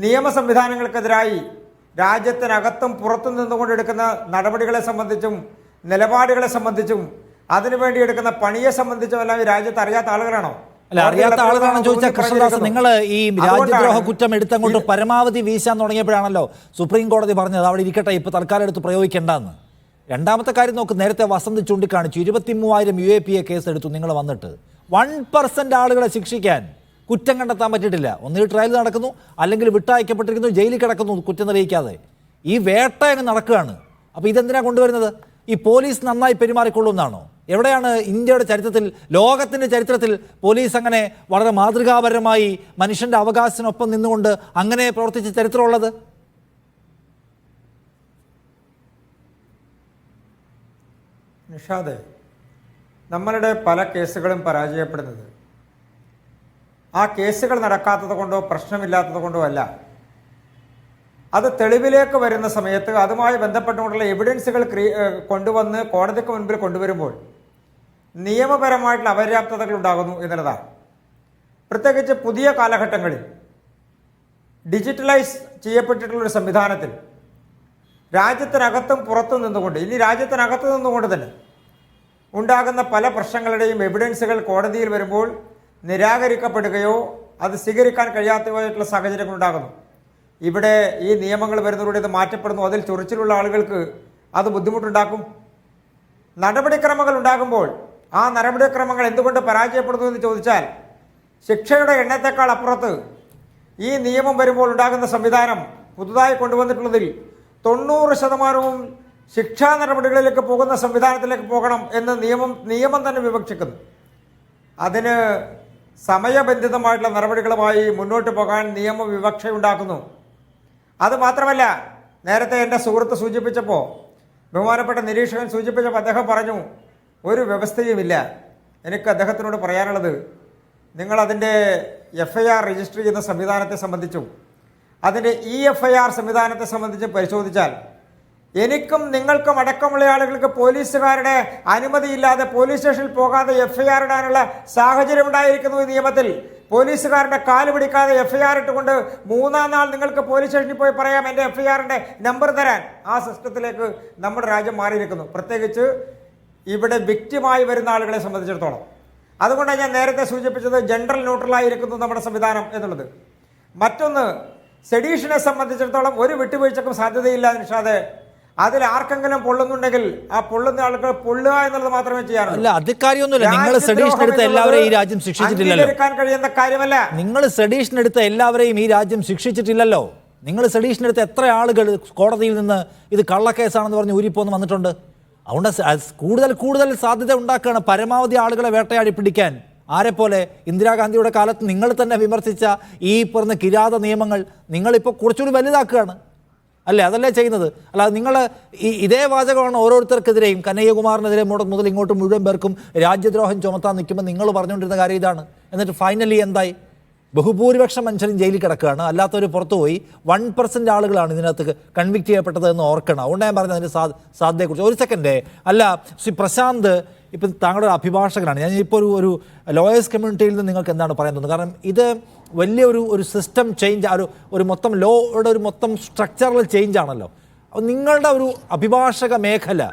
നിയമ സംവിധാനങ്ങൾക്കെതിരായി, രാജ്യത്തിനകത്തും പുറത്തും നിന്നുകൊണ്ട് എടുക്കുന്ന നടപടികളെ സംബന്ധിച്ചും നിലപാടുകളെ സംബന്ധിച്ചും അതിനുവേണ്ടി എടുക്കുന്ന പണിയെ സംബന്ധിച്ചും എല്ലാം ഈ രാജ്യത്ത് അറിയാത്ത ആളുകളാണോ? അല്ല, അറിയാത്ത ആളുകളാണെന്ന് ചോദിച്ചാൽ കൃഷ്ണദാസ്, നിങ്ങൾ ഈ രാജ്യദ്രോഹ കുറ്റം എടുത്തങ്ങോട്ട് പരമാവധി വീശാൻ തുടങ്ങിയപ്പോഴാണല്ലോ സുപ്രീം കോടതി പറഞ്ഞത് അവിടെ ഇരിക്കട്ടെ, ഇപ്പോൾ തൽക്കാലം എടുത്ത് പ്രയോഗിക്കേണ്ടെന്ന്. രണ്ടാമത്തെ കാര്യം നോക്ക്, നേരത്തെ വസന്ത് ചൂണ്ടിക്കാണിച്ചു 23,000 UAPA കേസ് എടുത്തു നിങ്ങൾ വന്നിട്ട്. 1% ആളുകളെ ശിക്ഷിക്കാൻ, കുറ്റം കണ്ടെത്താൻ പറ്റിയിട്ടില്ല. ഒന്നുകിൽ ട്രയൽ നടക്കുന്നു, അല്ലെങ്കിൽ വിട്ടയക്കപ്പെട്ടിരിക്കുന്നു, ജയിലിൽ കിടക്കുന്നു കുറ്റം തെളിയിക്കാതെ. ഈ വേട്ട അങ്ങ് നടക്കുകയാണ്. അപ്പോൾ ഇതെന്തിനാണ് കൊണ്ടുവരുന്നത്? ഈ പോലീസ് നന്നായി പെരുമാറിക്കൊള്ളുന്നതാണോ? എവിടെയാണ് ഇന്ത്യയുടെ ചരിത്രത്തിൽ, ലോകത്തിൻ്റെ ചരിത്രത്തിൽ പോലീസ് അങ്ങനെ വളരെ മാതൃകാപരമായി മനുഷ്യൻ്റെ അവകാശത്തിനൊപ്പം നിന്നുകൊണ്ട് അങ്ങനെ പ്രവർത്തിച്ച ചരിത്രമുള്ളത്? നിഷാദ്, നമ്മളുടെ പല കേസുകളും പരാജയപ്പെടുന്നത് ആ കേസുകൾ നടക്കാത്തത് കൊണ്ടോ പ്രശ്നമില്ലാത്തത് കൊണ്ടോ അല്ല. അത് തെളിവിലേക്ക് വരുന്ന സമയത്ത് അതുമായി ബന്ധപ്പെട്ടുകൊണ്ടുള്ള എവിഡൻസുകൾ കൊണ്ടുവന്ന് കോടതിക്ക് മുൻപിൽ കൊണ്ടുവരുമ്പോൾ നിയമപരമായിട്ടുള്ള അപര്യാപ്തതകൾ ഉണ്ടാകുന്നു എന്നുള്ളതാണ്. പ്രത്യേകിച്ച് പുതിയ കാലഘട്ടങ്ങളിൽ ഡിജിറ്റലൈസ് ചെയ്യപ്പെട്ടിട്ടുള്ളൊരു സംവിധാനത്തിൽ രാജ്യത്തിനകത്തും പുറത്തും നിന്നുകൊണ്ട്, ഇനി രാജ്യത്തിനകത്ത് നിന്നുകൊണ്ട് തന്നെ ഉണ്ടാകുന്ന പല പ്രശ്നങ്ങളുടെയും എവിഡൻസുകൾ കോടതിയിൽ വരുമ്പോൾ നിരാകരിക്കപ്പെടുകയോ അത് സ്വീകരിക്കാൻ കഴിയാത്തതായിട്ടുള്ള സാഹചര്യങ്ങൾ ഉണ്ടാകുന്നു. ഇവിടെ ഈ നിയമങ്ങൾ വരുന്നതിലൂടെ ഇത് മാറ്റപ്പെടുന്നു. അതിൽ ചൊറിച്ചിലുള്ള ആളുകൾക്ക് അത് ബുദ്ധിമുട്ടുണ്ടാക്കും. നടപടിക്രമങ്ങൾ ഉണ്ടാകുമ്പോൾ ആ നടപടിക്രമങ്ങൾ എന്തുകൊണ്ട് പരാജയപ്പെടുന്നു എന്ന് ചോദിച്ചാൽ ശിക്ഷയുടെ എണ്ണത്തെക്കാൾ അപ്പുറത്ത് ഈ നിയമം വരുമ്പോൾ ഉണ്ടാകുന്ന സംവിധാനം പുതുതായി കൊണ്ടുവന്നിട്ടുള്ളതിൽ 90% ശിക്ഷാ നടപടികളിലേക്ക് പോകുന്ന സംവിധാനത്തിലേക്ക് പോകണം എന്ന് നിയമം തന്നെ വിവക്ഷിക്കുന്നു. അതിന് സമയബന്ധിതമായിട്ടുള്ള നടപടികളുമായി മുന്നോട്ട് പോകാൻ നിയമവിവക്ഷയുണ്ടാക്കുന്നു. അതുമാത്രമല്ല, നേരത്തെ എൻ്റെ സുഹൃത്ത് സൂചിപ്പിച്ചപ്പോൾ, ബഹുമാനപ്പെട്ട നിരീക്ഷകൻ സൂചിപ്പിച്ചപ്പോൾ അദ്ദേഹം പറഞ്ഞു ഒരു വ്യവസ്ഥയുമില്ല. എനിക്ക് അദ്ദേഹത്തിനോട് പറയാനുള്ളത്, നിങ്ങളതിൻ്റെ FIR രജിസ്റ്റർ ചെയ്യുന്ന സംവിധാനത്തെ സംബന്ധിച്ചും അതിൻ്റെ EFIR സംവിധാനത്തെ സംബന്ധിച്ചും പരിശോധിച്ചാൽ എനിക്കും നിങ്ങൾക്കും അടക്കമുള്ള ആളുകൾക്ക് പോലീസുകാരുടെ അനുമതിയില്ലാതെ പോലീസ് സ്റ്റേഷനിൽ പോകാതെ FIR ഇടാനുള്ള സാഹചര്യം ഉണ്ടായിരിക്കുന്നു. ഈ നിയമത്തിൽ പോലീസുകാരുടെ കാല് പിടിക്കാതെ FIR ഇട്ടുകൊണ്ട് 3-ാം നാൾ നിങ്ങൾക്ക് പോലീസ് സ്റ്റേഷനിൽ പോയി പറയാം എൻ്റെ FIRൻ്റെ നമ്പർ തരാൻ. ആ സിസ്റ്റത്തിലേക്ക് നമ്മുടെ രാജ്യം മാറിയിരിക്കുന്നു, പ്രത്യേകിച്ച് ഇവിടെ വിക്റ്റിമായി വരുന്ന ആളുകളെ സംബന്ധിച്ചിടത്തോളം. അതുകൊണ്ടാണ് ഞാൻ നേരത്തെ സൂചിപ്പിച്ചത് ജനറൽ ന്യൂട്രലായിരിക്കുന്നു നമ്മുടെ സംവിധാനം എന്നുള്ളത്. മറ്റൊന്ന്, സെഡീഷനെ സംബന്ധിച്ചിടത്തോളം ഒരു വിട്ടുവീഴ്ചക്കും സാധ്യതയില്ല നിഷാദ്. അതിൽ ആർക്കെങ്കിലും പൊള്ളുന്നുണ്ടെങ്കിൽ ആ പൊള്ളുന്ന ആളുകൾ പൊള്ളുക എന്നുള്ളത് മാത്രമേ ചെയ്യാറുള്ളൂ. അല്ല, അത് കാര്യമൊന്നുമില്ല. നിങ്ങൾ സെഡീഷൻ എടുത്ത എല്ലാവരെയും ഈ രാജ്യം ശിക്ഷിച്ചിട്ടില്ലല്ലോ. കഴിയുന്ന കാര്യമല്ല. നിങ്ങൾ സെഡീഷൻ എടുത്ത എല്ലാവരെയും ഈ രാജ്യം ശിക്ഷിച്ചിട്ടില്ലല്ലോ. നിങ്ങൾ സെഡീഷൻ എടുത്ത എത്ര ആളുകൾ കോടതിയിൽ നിന്ന് ഇത് കള്ളക്കേസാണെന്ന് പറഞ്ഞ് ഊരിപ്പോന്ന് വന്നിട്ടുണ്ട്. അതുകൊണ്ട് കൂടുതൽ സാധ്യത ഉണ്ടാക്കുകയാണ് പരമാവധി ആളുകളെ വേട്ടയാടി പിടിക്കാൻ. ആരെപ്പോലെ ഇന്ദിരാഗാന്ധിയുടെ കാലത്ത് നിങ്ങൾ തന്നെ വിമർശിച്ച ഈ പറഞ്ഞ കിരാത നിയമങ്ങൾ നിങ്ങളിപ്പോൾ കുറച്ചുകൂടി വലുതാക്കുകയാണ് അല്ലേ? അതല്ലേ ചെയ്യുന്നത്? അല്ലാതെ നിങ്ങൾ ഇതേ വാചകമാണ് ഓരോരുത്തർക്കെതിരെയും, കനയ്യകുമാറിനെതിരെ മുതൽ ഇങ്ങോട്ട് മുഴുവൻ പേർക്കും രാജ്യദ്രോഹം ചുമത്താൻ നിൽക്കുമ്പോൾ നിങ്ങൾ പറഞ്ഞുകൊണ്ടിരുന്ന കാര്യം ഇതാണ്. എന്നിട്ട് ഫൈനലി എന്തായി? ബഹുഭൂരിപക്ഷം മനുഷ്യരും ജയിലിൽ കിടക്കുകയാണ്, അല്ലാത്തവർ പുറത്തുപോയി. 1% ആളുകളാണ് ഇതിനകത്ത് കൺവിക്ട് ചെയ്യപ്പെട്ടത് എന്ന് ഓർക്കണം. അതുകൊണ്ട് ഞാൻ പറഞ്ഞത് അതിൻ്റെ സാധ്യതയെക്കുറിച്ച്. ഒരു സെക്കൻഡ്. അല്ല, ശ്രീ പ്രശാന്ത്, ഇപ്പം താങ്കളുടെ അഭിഭാഷകനാണ്. ഞാൻ ഇപ്പോൾ ഒരു ലോയേഴ്സ് കമ്മ്യൂണിറ്റിയിൽ നിന്ന് നിങ്ങൾക്ക് എന്താണ് പറയാൻ തോന്നുന്നത്? കാരണം ഇത് വലിയ ഒരു സിസ്റ്റം ചേഞ്ച്, ഒരു മൊത്തം ലോയുടെ ഒരു മൊത്തം സ്ട്രക്ചറൽ ചേഞ്ച് ആണല്ലോ. അപ്പോൾ നിങ്ങളുടെ ഒരു അഭിഭാഷക മേഖല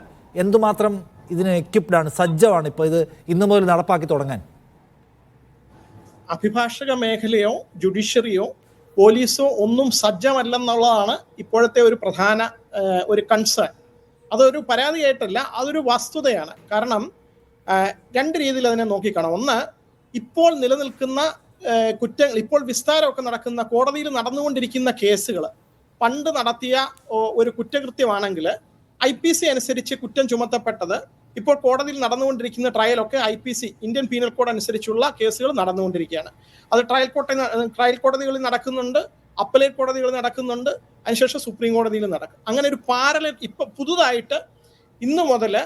എന്തുമാത്രം ഇതിന് എക്യുപ്ഡാണ്, സജ്ജമാണ് ഇപ്പോൾ ഇത് ഇന്നു മുതൽ നടപ്പാക്കി തുടങ്ങാൻ? അഭിഭാഷക മേഖലയോ ജുഡീഷ്യറിയോ പോലീസോ ഒന്നും സജ്ജമല്ലെന്നുള്ളതാണ് ഇപ്പോഴത്തെ ഒരു പ്രധാന ഒരു കൺസേൺ. അതൊരു പരാതിയായിട്ടല്ല, അതൊരു വസ്തുതയാണ്. കാരണം രണ്ട് രീതിയിൽ അതിനെ നോക്കിക്കാണാം. ഒന്ന്, ഇപ്പോൾ നിലനിൽക്കുന്ന കുറ്റങ്ങൾ, ഇപ്പോൾ വിസ്താരമൊക്കെ നടക്കുന്ന കോടതിയിൽ നടന്നുകൊണ്ടിരിക്കുന്ന കേസുകൾ പണ്ട് നടത്തിയ ഒരു കുറ്റകൃത്യമാണെങ്കിൽ IPC അനുസരിച്ച് കുറ്റം ചുമത്തപ്പെട്ടത് ഇപ്പോൾ കോടതിയിൽ നടന്നുകൊണ്ടിരിക്കുന്ന ട്രയലൊക്കെ IPC ഇന്ത്യൻ പീനൽ കോഡ് അനുസരിച്ചുള്ള കേസുകൾ നടന്നുകൊണ്ടിരിക്കുകയാണ്. അത് ട്രയൽ കോടതികളിൽ നടക്കുന്നുണ്ട്, അപ്പലേറ്റ് കോടതികളിൽ നടക്കുന്നുണ്ട്, അതിനുശേഷം സുപ്രീം കോടതിയിൽ നടക്കും. അങ്ങനെ ഒരു പാരലൽ ഇപ്പൊ പുതുതായിട്ട് ഇന്നു മുതൽ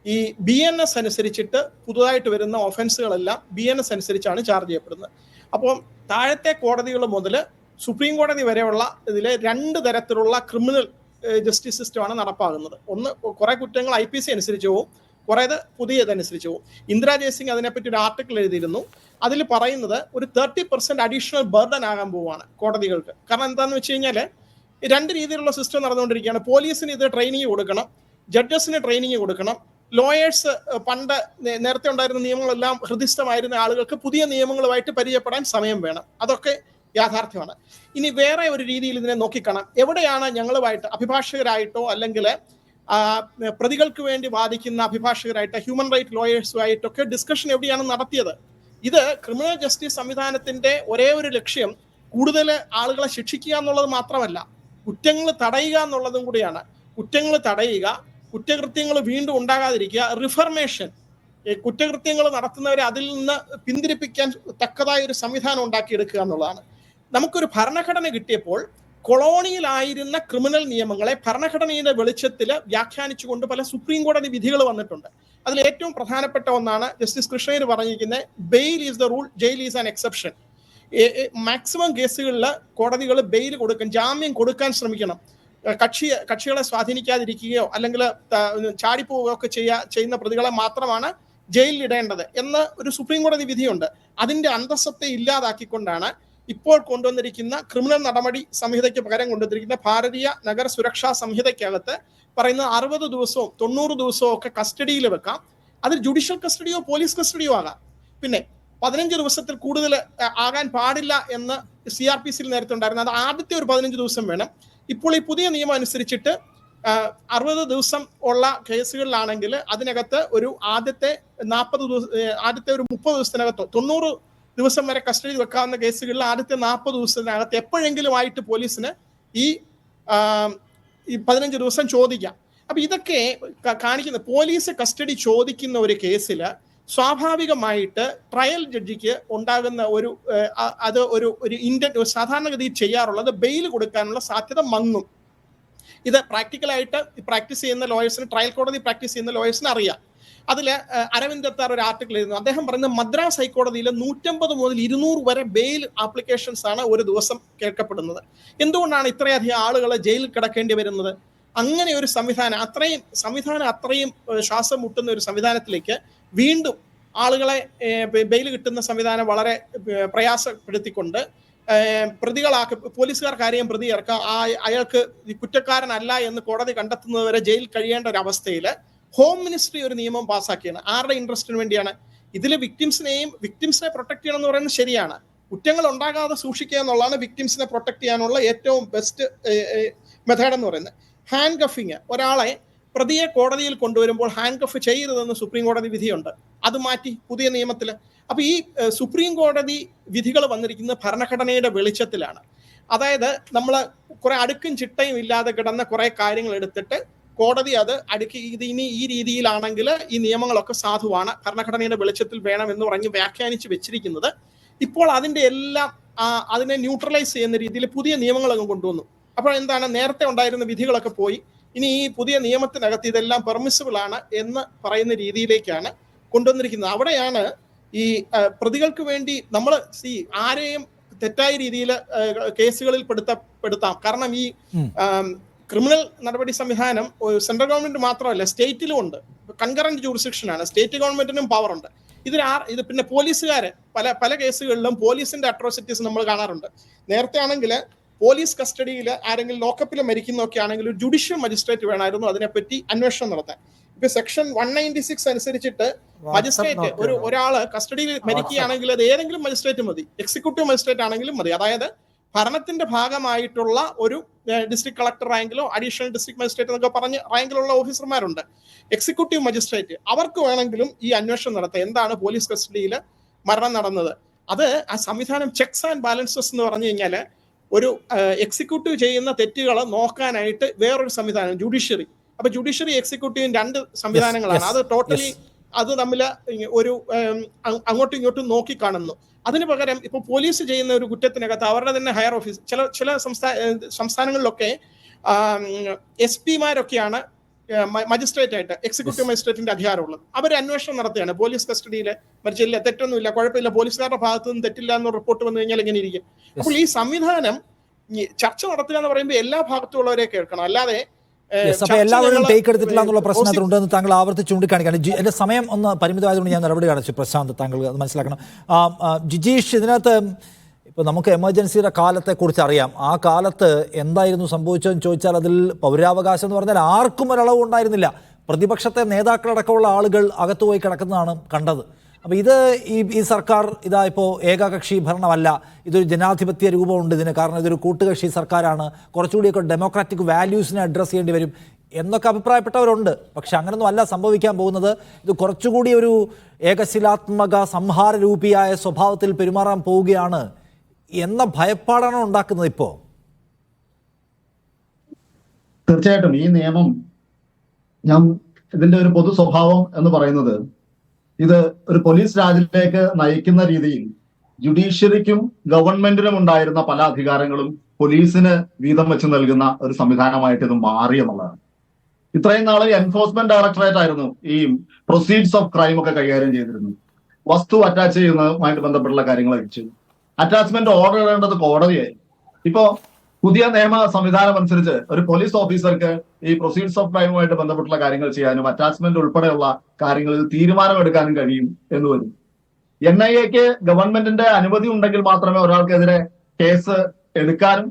ഈ BNS അനുസരിച്ചിട്ട് പുതുതായിട്ട് വരുന്ന ഒഫൻസുകളെല്ലാം BNS അനുസരിച്ചാണ് ചാർജ് ചെയ്യപ്പെടുന്നത്. അപ്പോൾ താഴത്തെ കോടതികൾ മുതൽ സുപ്രീം കോടതി വരെയുള്ള ഇതിലെ 2 തരത്തിലുള്ള ക്രിമിനൽ ജസ്റ്റിസ് സിസ്റ്റമാണ് നടപ്പാകുന്നത്. ഒന്ന്, കുറെ കുറ്റങ്ങൾ IPC അനുസരിച്ച് പോവും, കുറേത് പുതിയതനുസരിച്ച് പോവും. ഇന്ദിരാ ജയ്സിംഗ് അതിനെപ്പറ്റി ഒരു ആർട്ടിക്കിൾ എഴുതിയിരുന്നു. അതിൽ പറയുന്നത് ഒരു 30% അഡീഷണൽ ബർഡൻ ആകാൻ പോവുകയാണ് കോടതികൾക്ക്. കാരണം എന്താണെന്ന് വെച്ച് കഴിഞ്ഞാൽ 2 രീതിയിലുള്ള സിസ്റ്റം നടന്നുകൊണ്ടിരിക്കുകയാണ്. പോലീസിന് ഇത് ട്രെയിനിങ് കൊടുക്കണം, ജഡ്ജസിന് ട്രെയിനിങ് കൊടുക്കണം, ലോയേഴ്സ് പണ്ട് നേരത്തെ ഉണ്ടായിരുന്ന നിയമങ്ങളെല്ലാം ഹൃദിസ്ഥമായിരുന്ന ആളുകൾക്ക് പുതിയ നിയമങ്ങളുമായിട്ട് പരിചയപ്പെടാൻ സമയം വേണം. അതൊക്കെ യാഥാർത്ഥ്യമാണ്. ഇനി വേറെ ഒരു രീതിയിൽ ഇതിനെ നോക്കിക്കാണാം. എവിടെയാണ് ഞങ്ങളുമായിട്ട് അഭിഭാഷകരായിട്ടോ അല്ലെങ്കിൽ പ്രതികൾക്ക് വേണ്ടി വാദിക്കുന്ന അഭിഭാഷകരായിട്ട് ഹ്യൂമൻ റൈറ്റ് ലോയേഴ്സുമായിട്ടൊക്കെ ഡിസ്കഷൻ എവിടെയാണ് നടത്തിയത്? ഇത് ക്രിമിനൽ ജസ്റ്റിസ് സംവിധാനത്തിന്റെ ഒരേ ഒരു ലക്ഷ്യം കൂടുതൽ ആളുകളെ ശിക്ഷിക്കുക എന്നുള്ളത് മാത്രമല്ല, കുറ്റങ്ങൾ തടയുക എന്നുള്ളതും കൂടിയാണ്. കുറ്റങ്ങൾ തടയുക, കുറ്റകൃത്യങ്ങൾ വീണ്ടും ഉണ്ടാകാതിരിക്കുക, റിഫർമേഷൻ, കുറ്റകൃത്യങ്ങൾ നടത്തുന്നവരെ അതിൽ നിന്ന് പിന്തിരിപ്പിക്കാൻ തക്കതായ ഒരു സംവിധാനം ഉണ്ടാക്കിയെടുക്കുക എന്നുള്ളതാണ്. നമുക്കൊരു ഭരണഘടന കിട്ടിയപ്പോൾ കൊളോണിയലായിരുന്ന ക്രിമിനൽ നിയമങ്ങളെ ഭരണഘടനയുടെ വെളിച്ചത്തിൽ വ്യാഖ്യാനിച്ചുകൊണ്ട് പല സുപ്രീം കോടതി വിധികൾ വന്നിട്ടുണ്ട്. അതിൽ ഏറ്റവും പ്രധാനപ്പെട്ട ഒന്നാണ് ജസ്റ്റിസ് കൃഷ്ണയ്യർ പറഞ്ഞിരിക്കുന്നത്, bail is the rule, jail is an exception. Maximum കേസുകളിൽ കോടതികൾ ബെയിൽ കൊടുക്കാൻ, ജാമ്യം കൊടുക്കാൻ ശ്രമിക്കണം. കക്ഷികളെ സ്വാധീനിക്കാതിരിക്കുകയോ അല്ലെങ്കിൽ ചാടിപ്പോവുകയോ ഒക്കെ ചെയ്യുന്ന പ്രതികളെ മാത്രമാണ് ജയിലിൽ ഇടേണ്ടത് എന്ന് ഒരു സുപ്രീം കോടതി വിധിയുണ്ട്. അതിന്റെ അന്തസ്സത്തെ ഇല്ലാതാക്കിക്കൊണ്ടാണ് ഇപ്പോൾ കൊണ്ടുവന്നിരിക്കുന്ന ക്രിമിനൽ നടപടി സംഹിതയ്ക്ക് പകരം കൊണ്ടുവന്നിരിക്കുന്ന ഭാരതീയ നഗര സുരക്ഷാ സംഹിതയ്ക്കകത്ത് പറയുന്ന 60 ദിവസവും 90 ദിവസവും ഒക്കെ കസ്റ്റഡിയിൽ വെക്കാം. അതിൽ ജുഡീഷ്യൽ കസ്റ്റഡിയോ പോലീസ് കസ്റ്റഡിയോ ആകാം. പിന്നെ 15 ദിവസത്തിൽ കൂടുതൽ ആകാൻ പാടില്ല എന്ന് CRPC നേരത്തെ ഉണ്ടായിരുന്നു. അത് ആദ്യത്തെ ഒരു 15 ദിവസം വേണം. ഇപ്പോൾ ഈ പുതിയ നിയമം അനുസരിച്ചിട്ട് 60 ദിവസം ഉള്ള കേസുകളിലാണെങ്കിൽ അതിനകത്ത് ഒരു ആദ്യത്തെ 40 ദിവസം, ആദ്യത്തെ ഒരു 30 ദിവസത്തിനകത്തോ 90 ദിവസം വരെ കസ്റ്റഡിയിൽ വെക്കാവുന്ന കേസുകളിൽ ആദ്യത്തെ 40 ദിവസത്തിനകത്ത് എപ്പോഴെങ്കിലും ആയിട്ട് പോലീസിന് ഈ 15 ദിവസം ചോദിക്കാം. അപ്പൊ ഇതൊക്കെ കാണിക്കുന്ന പോലീസ് കസ്റ്റഡി ചോദിക്കുന്ന ഒരു കേസിൽ സ്വാഭാവികമായിട്ട് ട്രയൽ ജഡ്ജിക്ക് ഉണ്ടാകുന്ന ഒരു ഇന്ത്യൻ സാധാരണഗതിയിൽ ചെയ്യാറുള്ളത് ബെയിൽ കൊടുക്കാനുള്ള സാധ്യത മങ്ങും. ഇത് പ്രാക്ടിക്കലായിട്ട് പ്രാക്ടീസ് ചെയ്യുന്ന ലോയേഴ്സിന്, ട്രയൽ കോടതി പ്രാക്ടീസ് ചെയ്യുന്ന ലോയേഴ്സിന് അറിയാം. അതിൽ അരവിന്ദ് ദത്താർ ഒരു ആർട്ടിക്കിൾ എഴുതുന്നു. അദ്ദേഹം പറയുന്നത് മദ്രാസ് ഹൈക്കോടതിയിൽ 150 മുതൽ 200 വരെ ബെയിൽ ആപ്ലിക്കേഷൻസ് ആണ് ഒരു ദിവസം കേൾക്കപ്പെടുന്നത്. എന്തുകൊണ്ടാണ് ഇത്രയധികം ആളുകൾ ജയിലിൽ കിടക്കേണ്ടി വരുന്നത്? അങ്ങനെ ഒരു സംവിധാനം അത്രയും ശ്വാസം മുട്ടുന്ന ഒരു സംവിധാനത്തിലേക്ക് വീണ്ടും ആളുകളെ ബെയിൽ കിട്ടുന്ന സംവിധാനം വളരെ പ്രയാസപ്പെടുത്തിക്കൊണ്ട് പോലീസുകാർക്ക് ആരെയും പ്രതി ചേർക്കാം, അയാൾക്ക് കുറ്റക്കാരനല്ല എന്ന് കോടതി കണ്ടെത്തുന്നതുവരെ ജയിലിൽ കഴിയേണ്ട ഒരു അവസ്ഥയിൽ ഹോം മിനിസ്ട്രി ഒരു നിയമം പാസ്സാക്കിയാണ്. ആരുടെ ഇൻട്രസ്റ്റിന് വേണ്ടിയാണ്? ഇതിൽ വിക്ടിംസിനെ പ്രൊട്ടക്ട് ചെയ്യണം എന്ന് പറയുന്നത് ശരിയാണ്. കുറ്റങ്ങൾ ഉണ്ടാകാതെ സൂക്ഷിക്കുക എന്നുള്ളതാണ് വിക്ടിംസിനെ പ്രൊട്ടക്ട് ചെയ്യാനുള്ള ഏറ്റവും ബെസ്റ്റ് മെത്തേഡ് എന്ന് പറയുന്നത്. ഹാൻഡ് കഫിങ്, ഒരാളെ പ്രതിയെ കോടതിയിൽ കൊണ്ടുവരുമ്പോൾ ഹാൻഡ് കഫ് ചെയ്യരുതെന്ന് സുപ്രീം കോടതി വിധിയുണ്ട്. അത് മാറ്റി പുതിയ നിയമത്തിൽ. അപ്പൊ ഈ സുപ്രീം കോടതി വിധികൾ വന്നിരിക്കുന്നത് ഭരണഘടനയുടെ വെളിച്ചത്തിലാണ്. അതായത് നമ്മൾ കുറെ അടുക്കും ചിട്ടയും ഇല്ലാതെ കിടന്ന കുറെ കാര്യങ്ങൾ എടുത്തിട്ട് കോടതി അത് ഇത് ഇനി ഈ രീതിയിലാണെങ്കിൽ ഈ നിയമങ്ങളൊക്കെ സാധുവാണ്, ഭരണഘടനയുടെ വെളിച്ചത്തിൽ വേണം എന്ന് പറഞ്ഞ് വ്യാഖ്യാനിച്ച് വെച്ചിരിക്കുന്നത്. ഇപ്പോൾ അതിന്റെ എല്ലാം അതിനെ ന്യൂട്രലൈസ് ചെയ്യുന്ന രീതിയിൽ പുതിയ നിയമങ്ങളൊക്കെ കൊണ്ടുവന്നു. അപ്പോൾ എന്താണ്, നേരത്തെ ഉണ്ടായിരുന്ന വിധികളൊക്കെ പോയി. ഇനി ഈ പുതിയ നിയമത്തിനകത്ത് ഇതെല്ലാം പെർമിസിബിൾ ആണ് എന്ന് പറയുന്ന രീതിയിലേക്കാണ് കൊണ്ടുവന്നിരിക്കുന്നത്. അവിടെയാണ് ഈ പ്രതികൾക്ക് വേണ്ടി നമ്മൾ ആരെയും തെറ്റായ രീതിയിൽ കേസുകളിൽ പെടുത്താം. കാരണം ഈ ക്രിമിനൽ നടപടി സംവിധാനം സെൻട്രൽ ഗവൺമെന്റ് മാത്രമല്ല, സ്റ്റേറ്റിലും ഉണ്ട്. കൺകറന്റ് ജൂറിസ്ഡിക്ഷൻ ആണ്, സ്റ്റേറ്റ് ഗവൺമെന്റിനും പവർ ഉണ്ട്. ഇത് പിന്നെ പോലീസുകാര് പല കേസുകളിലും പോലീസിന്റെ അട്രോസിറ്റീസ് നമ്മൾ കാണാറുണ്ട്. നേരത്തെ ആണെങ്കിൽ പോലീസ് കസ്റ്റഡിയിൽ ആരെങ്കിലും ലോക്കപ്പിൽ മരിക്കുന്നൊക്കെ ആണെങ്കിൽ ഒരു ജുഡീഷ്യൽ മജിസ്ട്രേറ്റ് വേണമായിരുന്നു അതിനെപ്പറ്റി അന്വേഷണം നടത്താൻ. ഇപ്പൊ സെക്ഷൻ 196 അനുസരിച്ചിട്ട് മജിസ്ട്രേറ്റ് ഒരാള് കസ്റ്റഡിയിൽ മരിക്കുകയാണെങ്കിൽ അത് ഏതെങ്കിലും മജിസ്ട്രേറ്റ് മതി, എക്സിക്യൂട്ടീവ് മജിസ്ട്രേറ്റ് ആണെങ്കിലും മതി. അതായത് ഭരണത്തിന്റെ ഭാഗമായിട്ടുള്ള ഒരു ഡിസ്ട്രിക്ട് കളക്ടർ റാങ്കിലോ അഡീഷണൽ ഡിസ്ട്രിക്ട് മജിസ്ട്രേറ്റ് എന്നൊക്കെ പറഞ്ഞ് റാങ്കിലുള്ള ഓഫീസർമാരുണ്ട്. എക്സിക്യൂട്ടീവ് മജിസ്ട്രേറ്റ് അവർക്ക് വേണമെങ്കിലും ഈ അന്വേഷണം നടത്താം, എന്താണ് പോലീസ് കസ്റ്റഡിയിൽ മരണം നടന്നത്. അത് ആ സംവിധാനം ചെക്സ് ആൻഡ് ബാലൻസസ് എന്ന് പറഞ്ഞു കഴിഞ്ഞാൽ ഒരു എക്സിക്യൂട്ടീവ് ചെയ്യുന്ന തെറ്റുകൾ നോക്കാനായിട്ട് വേറൊരു സംവിധാനം ജുഡീഷ്യറി. അപ്പൊ ജുഡീഷ്യറി എക്സിക്യൂട്ടീവും രണ്ട് സംവിധാനങ്ങളാണ്. അത് ടോട്ടലി അത് തമ്മിൽ ഒരു അങ്ങോട്ടും ഇങ്ങോട്ടും നോക്കി കാണുന്നു. അതിന് പകരം ഇപ്പൊ പോലീസ് ചെയ്യുന്ന ഒരു കുറ്റത്തിനകത്ത് അവരുടെ തന്നെ ഹയർ ഓഫീസ്, ചില സംസ്ഥാനങ്ങളിലൊക്കെ SP-മാരൊക്കെയാണ് മജിസ്ട്രേറ്റ് ആയിട്ട് എക്സിക്യൂട്ടീവ് മജിസ്ട്രേറ്റിന്റെ അധികാരമുള്ളത്. അവർ അന്വേഷണം നടത്തുകയാണ്. പോലീസ് കസ്റ്റഡിയിൽ മരിച്ചില്ല, തെറ്റൊന്നുമില്ല, കുഴപ്പമില്ല, പോലീസുകാരുടെ ഭാഗത്തു നിന്ന് തെറ്റില്ല എന്ന് റിപ്പോർട്ട് വന്നു കഴിഞ്ഞാൽ എങ്ങനെ ഇരിക്കും? അപ്പോൾ ഈ സംവിധാനം ചർച്ച നടത്തുക എന്ന് പറയുമ്പോൾ എല്ലാ ഭാഗത്തുള്ളവരെ കേൾക്കണം, അല്ലാതെ എല്ലാവരും ടേക്ക് എടുത്തിട്ടില്ല എന്നുള്ള പ്രശ്നത്തിലുണ്ടെന്ന് താങ്കൾ ആവർത്തിച്ച് ചൂണ്ടിക്കാണിക്കുകയാണ്. എന്റെ സമയം ഒന്ന് പരിമിതമായതുകൊണ്ട് ഞാൻ നടപടി കാണിച്ചു. പ്രശാന്ത്, താങ്കൾ അത് മനസ്സിലാക്കണം. ജിജീഷ്, ഇതിനകത്ത് ഇപ്പോൾ നമുക്ക് എമർജൻസിയുടെ കാലത്തെക്കുറിച്ച് അറിയാം. ആ കാലത്ത് എന്തായിരുന്നു സംഭവിച്ചതെന്ന് ചോദിച്ചാൽ അതിൽ പൗരാവകാശം എന്ന് പറഞ്ഞാൽ ആർക്കും ഒരളവ് ഉണ്ടായിരുന്നില്ല. പ്രതിപക്ഷത്തെ നേതാക്കളടക്കമുള്ള ആളുകൾ അകത്തുപോയി കിടക്കുന്നതാണ് കണ്ടത്. അപ്പോൾ ഈ സർക്കാർ ഇപ്പോൾ ഏകകക്ഷി ഭരണമല്ല, ഇതൊരു ജനാധിപത്യ രൂപമുണ്ട് ഇതിന്. കാരണം ഇതൊരു കൂട്ടുകക്ഷി സർക്കാരാണ്, കുറച്ചുകൂടിയൊക്കെ ഡെമോക്രാറ്റിക് വാല്യൂസിനെ അഡ്രസ്സ് ചെയ്യേണ്ടി വരും എന്നൊക്കെ അഭിപ്രായപ്പെട്ടവരുണ്ട്. പക്ഷെ അങ്ങനൊന്നും അല്ല സംഭവിക്കാൻ പോകുന്നത്. ഇത് കുറച്ചുകൂടി ഒരു ഏകശിലാത്മക സംഹാരരൂപിയായ സ്വഭാവത്തിൽ പെരുമാറാൻ പോവുകയാണ് എന്ന ഭയപ്പാടാണ് ഉണ്ടാക്കുന്നത് ഇപ്പോൾ. തീർച്ചയായിട്ടും ഈ നിയമം, ഇതിന്റെ ഒരു പൊതു സ്വഭാവം എന്ന് പറയുന്നത് ഇത് ഒരു പോലീസ് രാജിലേക്ക് നയിക്കുന്ന രീതിയിൽ ജുഡീഷ്യറിക്കും ഗവൺമെന്റിനും ഉണ്ടായിരുന്ന പല അധികാരങ്ങളും പോലീസിന് വീതം വെച്ച് നൽകുന്ന ഒരു സംവിധാനമായിട്ട് ഇത് മാറി എന്നുള്ളതാണ്. ഇത്രയും നാളെ എൻഫോഴ്സ്മെന്റ് ഡയറക്ടറേറ്റ് ആയിരുന്നു ഈ പ്രൊസീഡ്സ് ഓഫ് ക്രൈം ഒക്കെ കൈകാര്യം ചെയ്തിരുന്നത്. വസ്തു അറ്റാച്ച് ചെയ്യുന്നതുമായിട്ട് ബന്ധപ്പെട്ടുള്ള കാര്യങ്ങളൊക്കെ ചെയ്തു. അറ്റാച്ച്മെന്റ് ഓർഡർ ഇടേണ്ടത് കോടതിയായി. ഇപ്പോ പുതിയ നിയമ സംവിധാനം അനുസരിച്ച് ഒരു പോലീസ് ഓഫീസർക്ക് ഈ പ്രൊസീഡ്സ് ഓഫ് ക്രൈമുമായിട്ട് ബന്ധപ്പെട്ടുള്ള കാര്യങ്ങൾ ചെയ്യാനും അറ്റാച്ച്മെന്റ് ഉൾപ്പെടെയുള്ള കാര്യങ്ങളിൽ തീരുമാനമെടുക്കാനും കഴിയും എന്ന് വരും. NIA-ക്ക് ഗവൺമെന്റിന്റെ അനുമതി ഉണ്ടെങ്കിൽ മാത്രമേ ഒരാൾക്കെതിരെ കേസ് എടുക്കാനും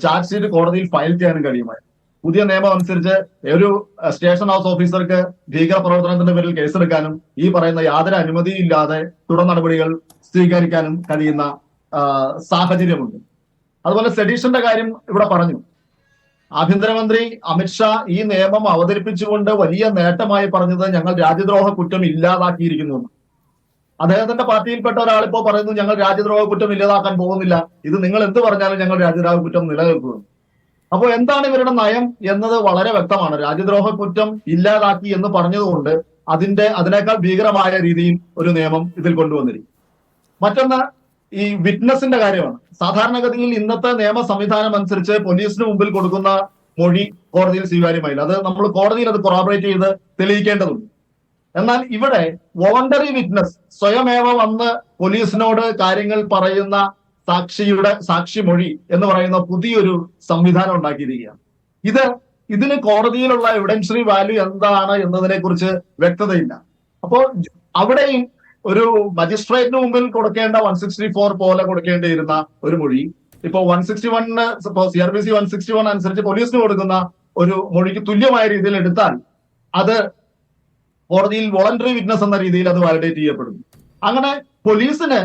ചാർജ് ഷീറ്റ് കോടതിയിൽ ഫയൽ ചെയ്യാനും കഴിയുമായിരുന്നു. പുതിയ നിയമം അനുസരിച്ച് ഒരു സ്റ്റേഷൻ ഹൗസ് ഓഫീസർക്ക് ഭീകര പ്രവർത്തനത്തിന്റെ പേരിൽ കേസെടുക്കാനും ഈ പറയുന്ന യാതൊരു അനുമതിയും ഇല്ലാതെ തുടർ നടപടികൾ സ്വീകരിക്കാനും കഴിയുന്ന സാഹചര്യമുണ്ട്. അതുപോലെ സെഡീഷന്റെ കാര്യം ഇവിടെ പറഞ്ഞു. ആഭ്യന്തരമന്ത്രി അമിത്ഷാ ഈ നിയമം അവതരിപ്പിച്ചുകൊണ്ട് വലിയ നേട്ടമായി പറഞ്ഞത് ഞങ്ങൾ രാജ്യദ്രോഹ കുറ്റം ഇല്ലാതാക്കിയിരിക്കുന്നു. അദ്ദേഹത്തിന്റെ പാർട്ടിയിൽപ്പെട്ട ഒരാളിപ്പോ പറയുന്നു ഞങ്ങൾ രാജ്യദ്രോഹ കുറ്റം ഇല്ലാതാക്കാൻ പോകുന്നില്ല, ഇത് നിങ്ങൾ എന്ത് പറഞ്ഞാലും ഞങ്ങൾ രാജ്യദ്രോഹ കുറ്റം നിലനിൽക്കുന്നു. അപ്പോൾ എന്താണ് ഇവരുടെ നയം എന്നത് വളരെ വ്യക്തമാണ്. രാജ്യദ്രോഹ കുറ്റം ഇല്ലാതാക്കി എന്ന് പറഞ്ഞതുകൊണ്ട് അതിനേക്കാൾ ഭീകരമായ രീതിയിൽ ഒരു നിയമം ഇതിൽ കൊണ്ടുവന്നിരിക്കും. മറ്റൊന്ന് ഈ വിറ്റ്നസിന്റെ കാര്യമാണ്. സാധാരണഗതിയിൽ ഇന്നത്തെ നിയമ സംവിധാനം അനുസരിച്ച് പോലീസിന് മുമ്പിൽ കൊടുക്കുന്ന മൊഴി കോടതിയിൽ സ്വീകാര്യമായില്ല. അത് നമ്മൾ കോടതിയിൽ അത് കൊറാബറേറ്റ് ചെയ്ത് തെളിയിക്കേണ്ടതുണ്ട്. എന്നാൽ ഇവിടെ വോളണ്ടറി വിറ്റ്നസ്, സ്വയമേവ വന്ന് പോലീസിനോട് കാര്യങ്ങൾ പറയുന്ന സാക്ഷിമൊഴി എന്ന് പറയുന്ന പുതിയൊരു സംവിധാനം ഉണ്ടാക്കിയിരിക്കുകയാണ്. ഇതിന് കോടതിയിലുള്ള എവിഡൻഷ്യറി വാല്യൂ എന്താണ് എന്നതിനെ കുറിച്ച് വ്യക്തതയില്ല. അപ്പോൾ അവിടെയും ഒരു മജിസ്ട്രേറ്റിന് മുമ്പിൽ കൊടുക്കേണ്ട 164 പോലെ കൊടുക്കേണ്ടിയിരുന്ന ഒരു മൊഴി ഇപ്പൊ 161 CRPC 161 അനുസരിച്ച് പോലീസിന് കൊടുക്കുന്ന ഒരു മൊഴിക്ക് തുല്യമായ രീതിയിൽ എടുത്താൽ അത് കോടതിയിൽ വോളണ്ടറി വിറ്റ്നസ് എന്ന രീതിയിൽ അത് വാലിഡേറ്റ് ചെയ്യപ്പെടുന്നു. അങ്ങനെ പോലീസിന്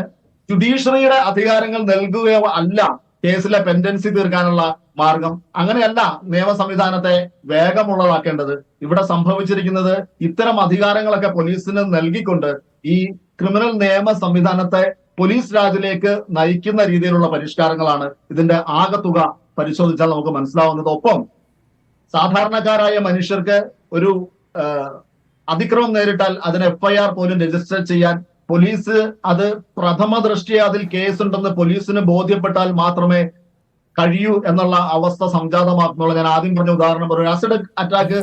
ജുഡീഷ്യറിയുടെ അധികാരങ്ങൾ നൽകുകയോ അല്ല കേസിലെ പെൻഡൻസി തീർക്കാനുള്ള മാർഗം. അങ്ങനെയല്ല നിയമ സംവിധാനത്തെ വേഗമുള്ളതാക്കേണ്ടത്. ഇവിടെ സംഭവിച്ചിരിക്കുന്നത് ഇത്തരം അധികാരങ്ങളൊക്കെ പോലീസിന് നൽകിക്കൊണ്ട് ഈ ക്രിമിനൽ നിയമ സംവിധാനത്തെ പോലീസ് രാജിലേക്ക് നയിക്കുന്ന രീതിയിലുള്ള പരിഷ്കാരങ്ങളാണ്. ഇതിന്റെ ആകെത്തുക പരിശോധിച്ചാൽ നമുക്ക് മനസ്സിലാവുന്നത്. ഒപ്പം സാധാരണക്കാരായ മനുഷ്യർക്ക് ഒരു അതിക്രമം നേരിട്ടാൽ അതിന് FIR പോലും രജിസ്റ്റർ ചെയ്യാൻ പോലീസ് അത് പ്രഥമ ദൃഷ്ടിയ അതിൽ കേസുണ്ടെന്ന് പോലീസിന് ബോധ്യപ്പെട്ടാൽ മാത്രമേ കഴിയൂ എന്നുള്ള അവസ്ഥ സംജാതമാക്കുന്നുള്ള ഞാൻ ആദ്യം പറഞ്ഞ ഉദാഹരണം പറയും. ആസിഡ് അറ്റാക്ക്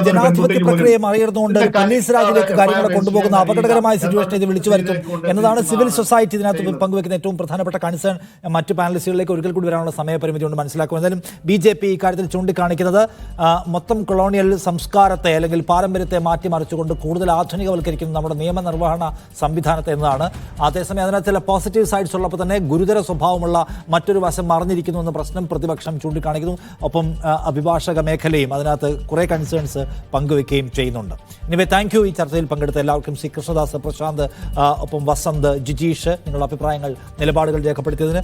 ജനാധിപത്യ പ്രക്രിയ മറികടന്നുകൊണ്ട് പോലീസ് രാജിലേക്ക് കാര്യങ്ങൾ കൊണ്ടുപോകുന്ന അപകടകരമായ സിറ്റുവേഷൻ ഇത് വിളിച്ചു വരുത്തും എന്നതാണ് സിവിൽ സൊസൈറ്റി ഇതിനകത്ത് പങ്കുവെക്കുന്ന ഏറ്റവും പ്രധാനപ്പെട്ട കൺസേൺ. മറ്റ് പാനലിസ്റ്റുകളിലേക്ക് ഒരിക്കൽ കൂടി വരാനുള്ള സമയപരിമിതി കൊണ്ട് മനസ്സിലാക്കും. എന്തായാലും BJP ഇക്കാര്യത്തിൽ ചൂണ്ടിക്കാണിക്കുന്നത് മൊത്തം കൊളോണിയൽ സംസ്കാരത്തെ അല്ലെങ്കിൽ പാരമ്പര്യത്തെ മാറ്റിമറിച്ചുകൊണ്ട് കൂടുതൽ ആധുനികവൽക്കരിക്കുന്ന നമ്മുടെ നിയമനിർവഹണ സംവിധാനത്തെ എന്നതാണ്. അതേസമയം അതിനകത്ത് ചില പോസിറ്റീവ് സൈഡ്സ് ഉള്ളപ്പോൾ തന്നെ ഗുരുതര സ്വഭാവമുള്ള മറ്റൊരു വശം മറിഞ്ഞിരിക്കുന്നു എന്ന പ്രശ്നം പ്രതിപക്ഷം ചൂണ്ടിക്കാണിക്കുന്നു. ഒപ്പം അഭിഭാഷക മേഖലയും അതിനകത്ത് കുറെ കൺസേൺസ് പങ്കുവെക്കുകയും ചെയ്യുന്നുണ്ട്. ഇനിവേ താങ്ക് യു ഈ ചർച്ചയിൽ പങ്കെടുത്ത എല്ലാവർക്കും. ശ്രീ കൃഷ്ണദാസ്, പ്രശാന്ത്, ഒപ്പം വസന്ത്, ജിജീഷ്, നിങ്ങളുടെ അഭിപ്രായങ്ങൾ നിലപാടുകൾ രേഖപ്പെടുത്തിയതിന്.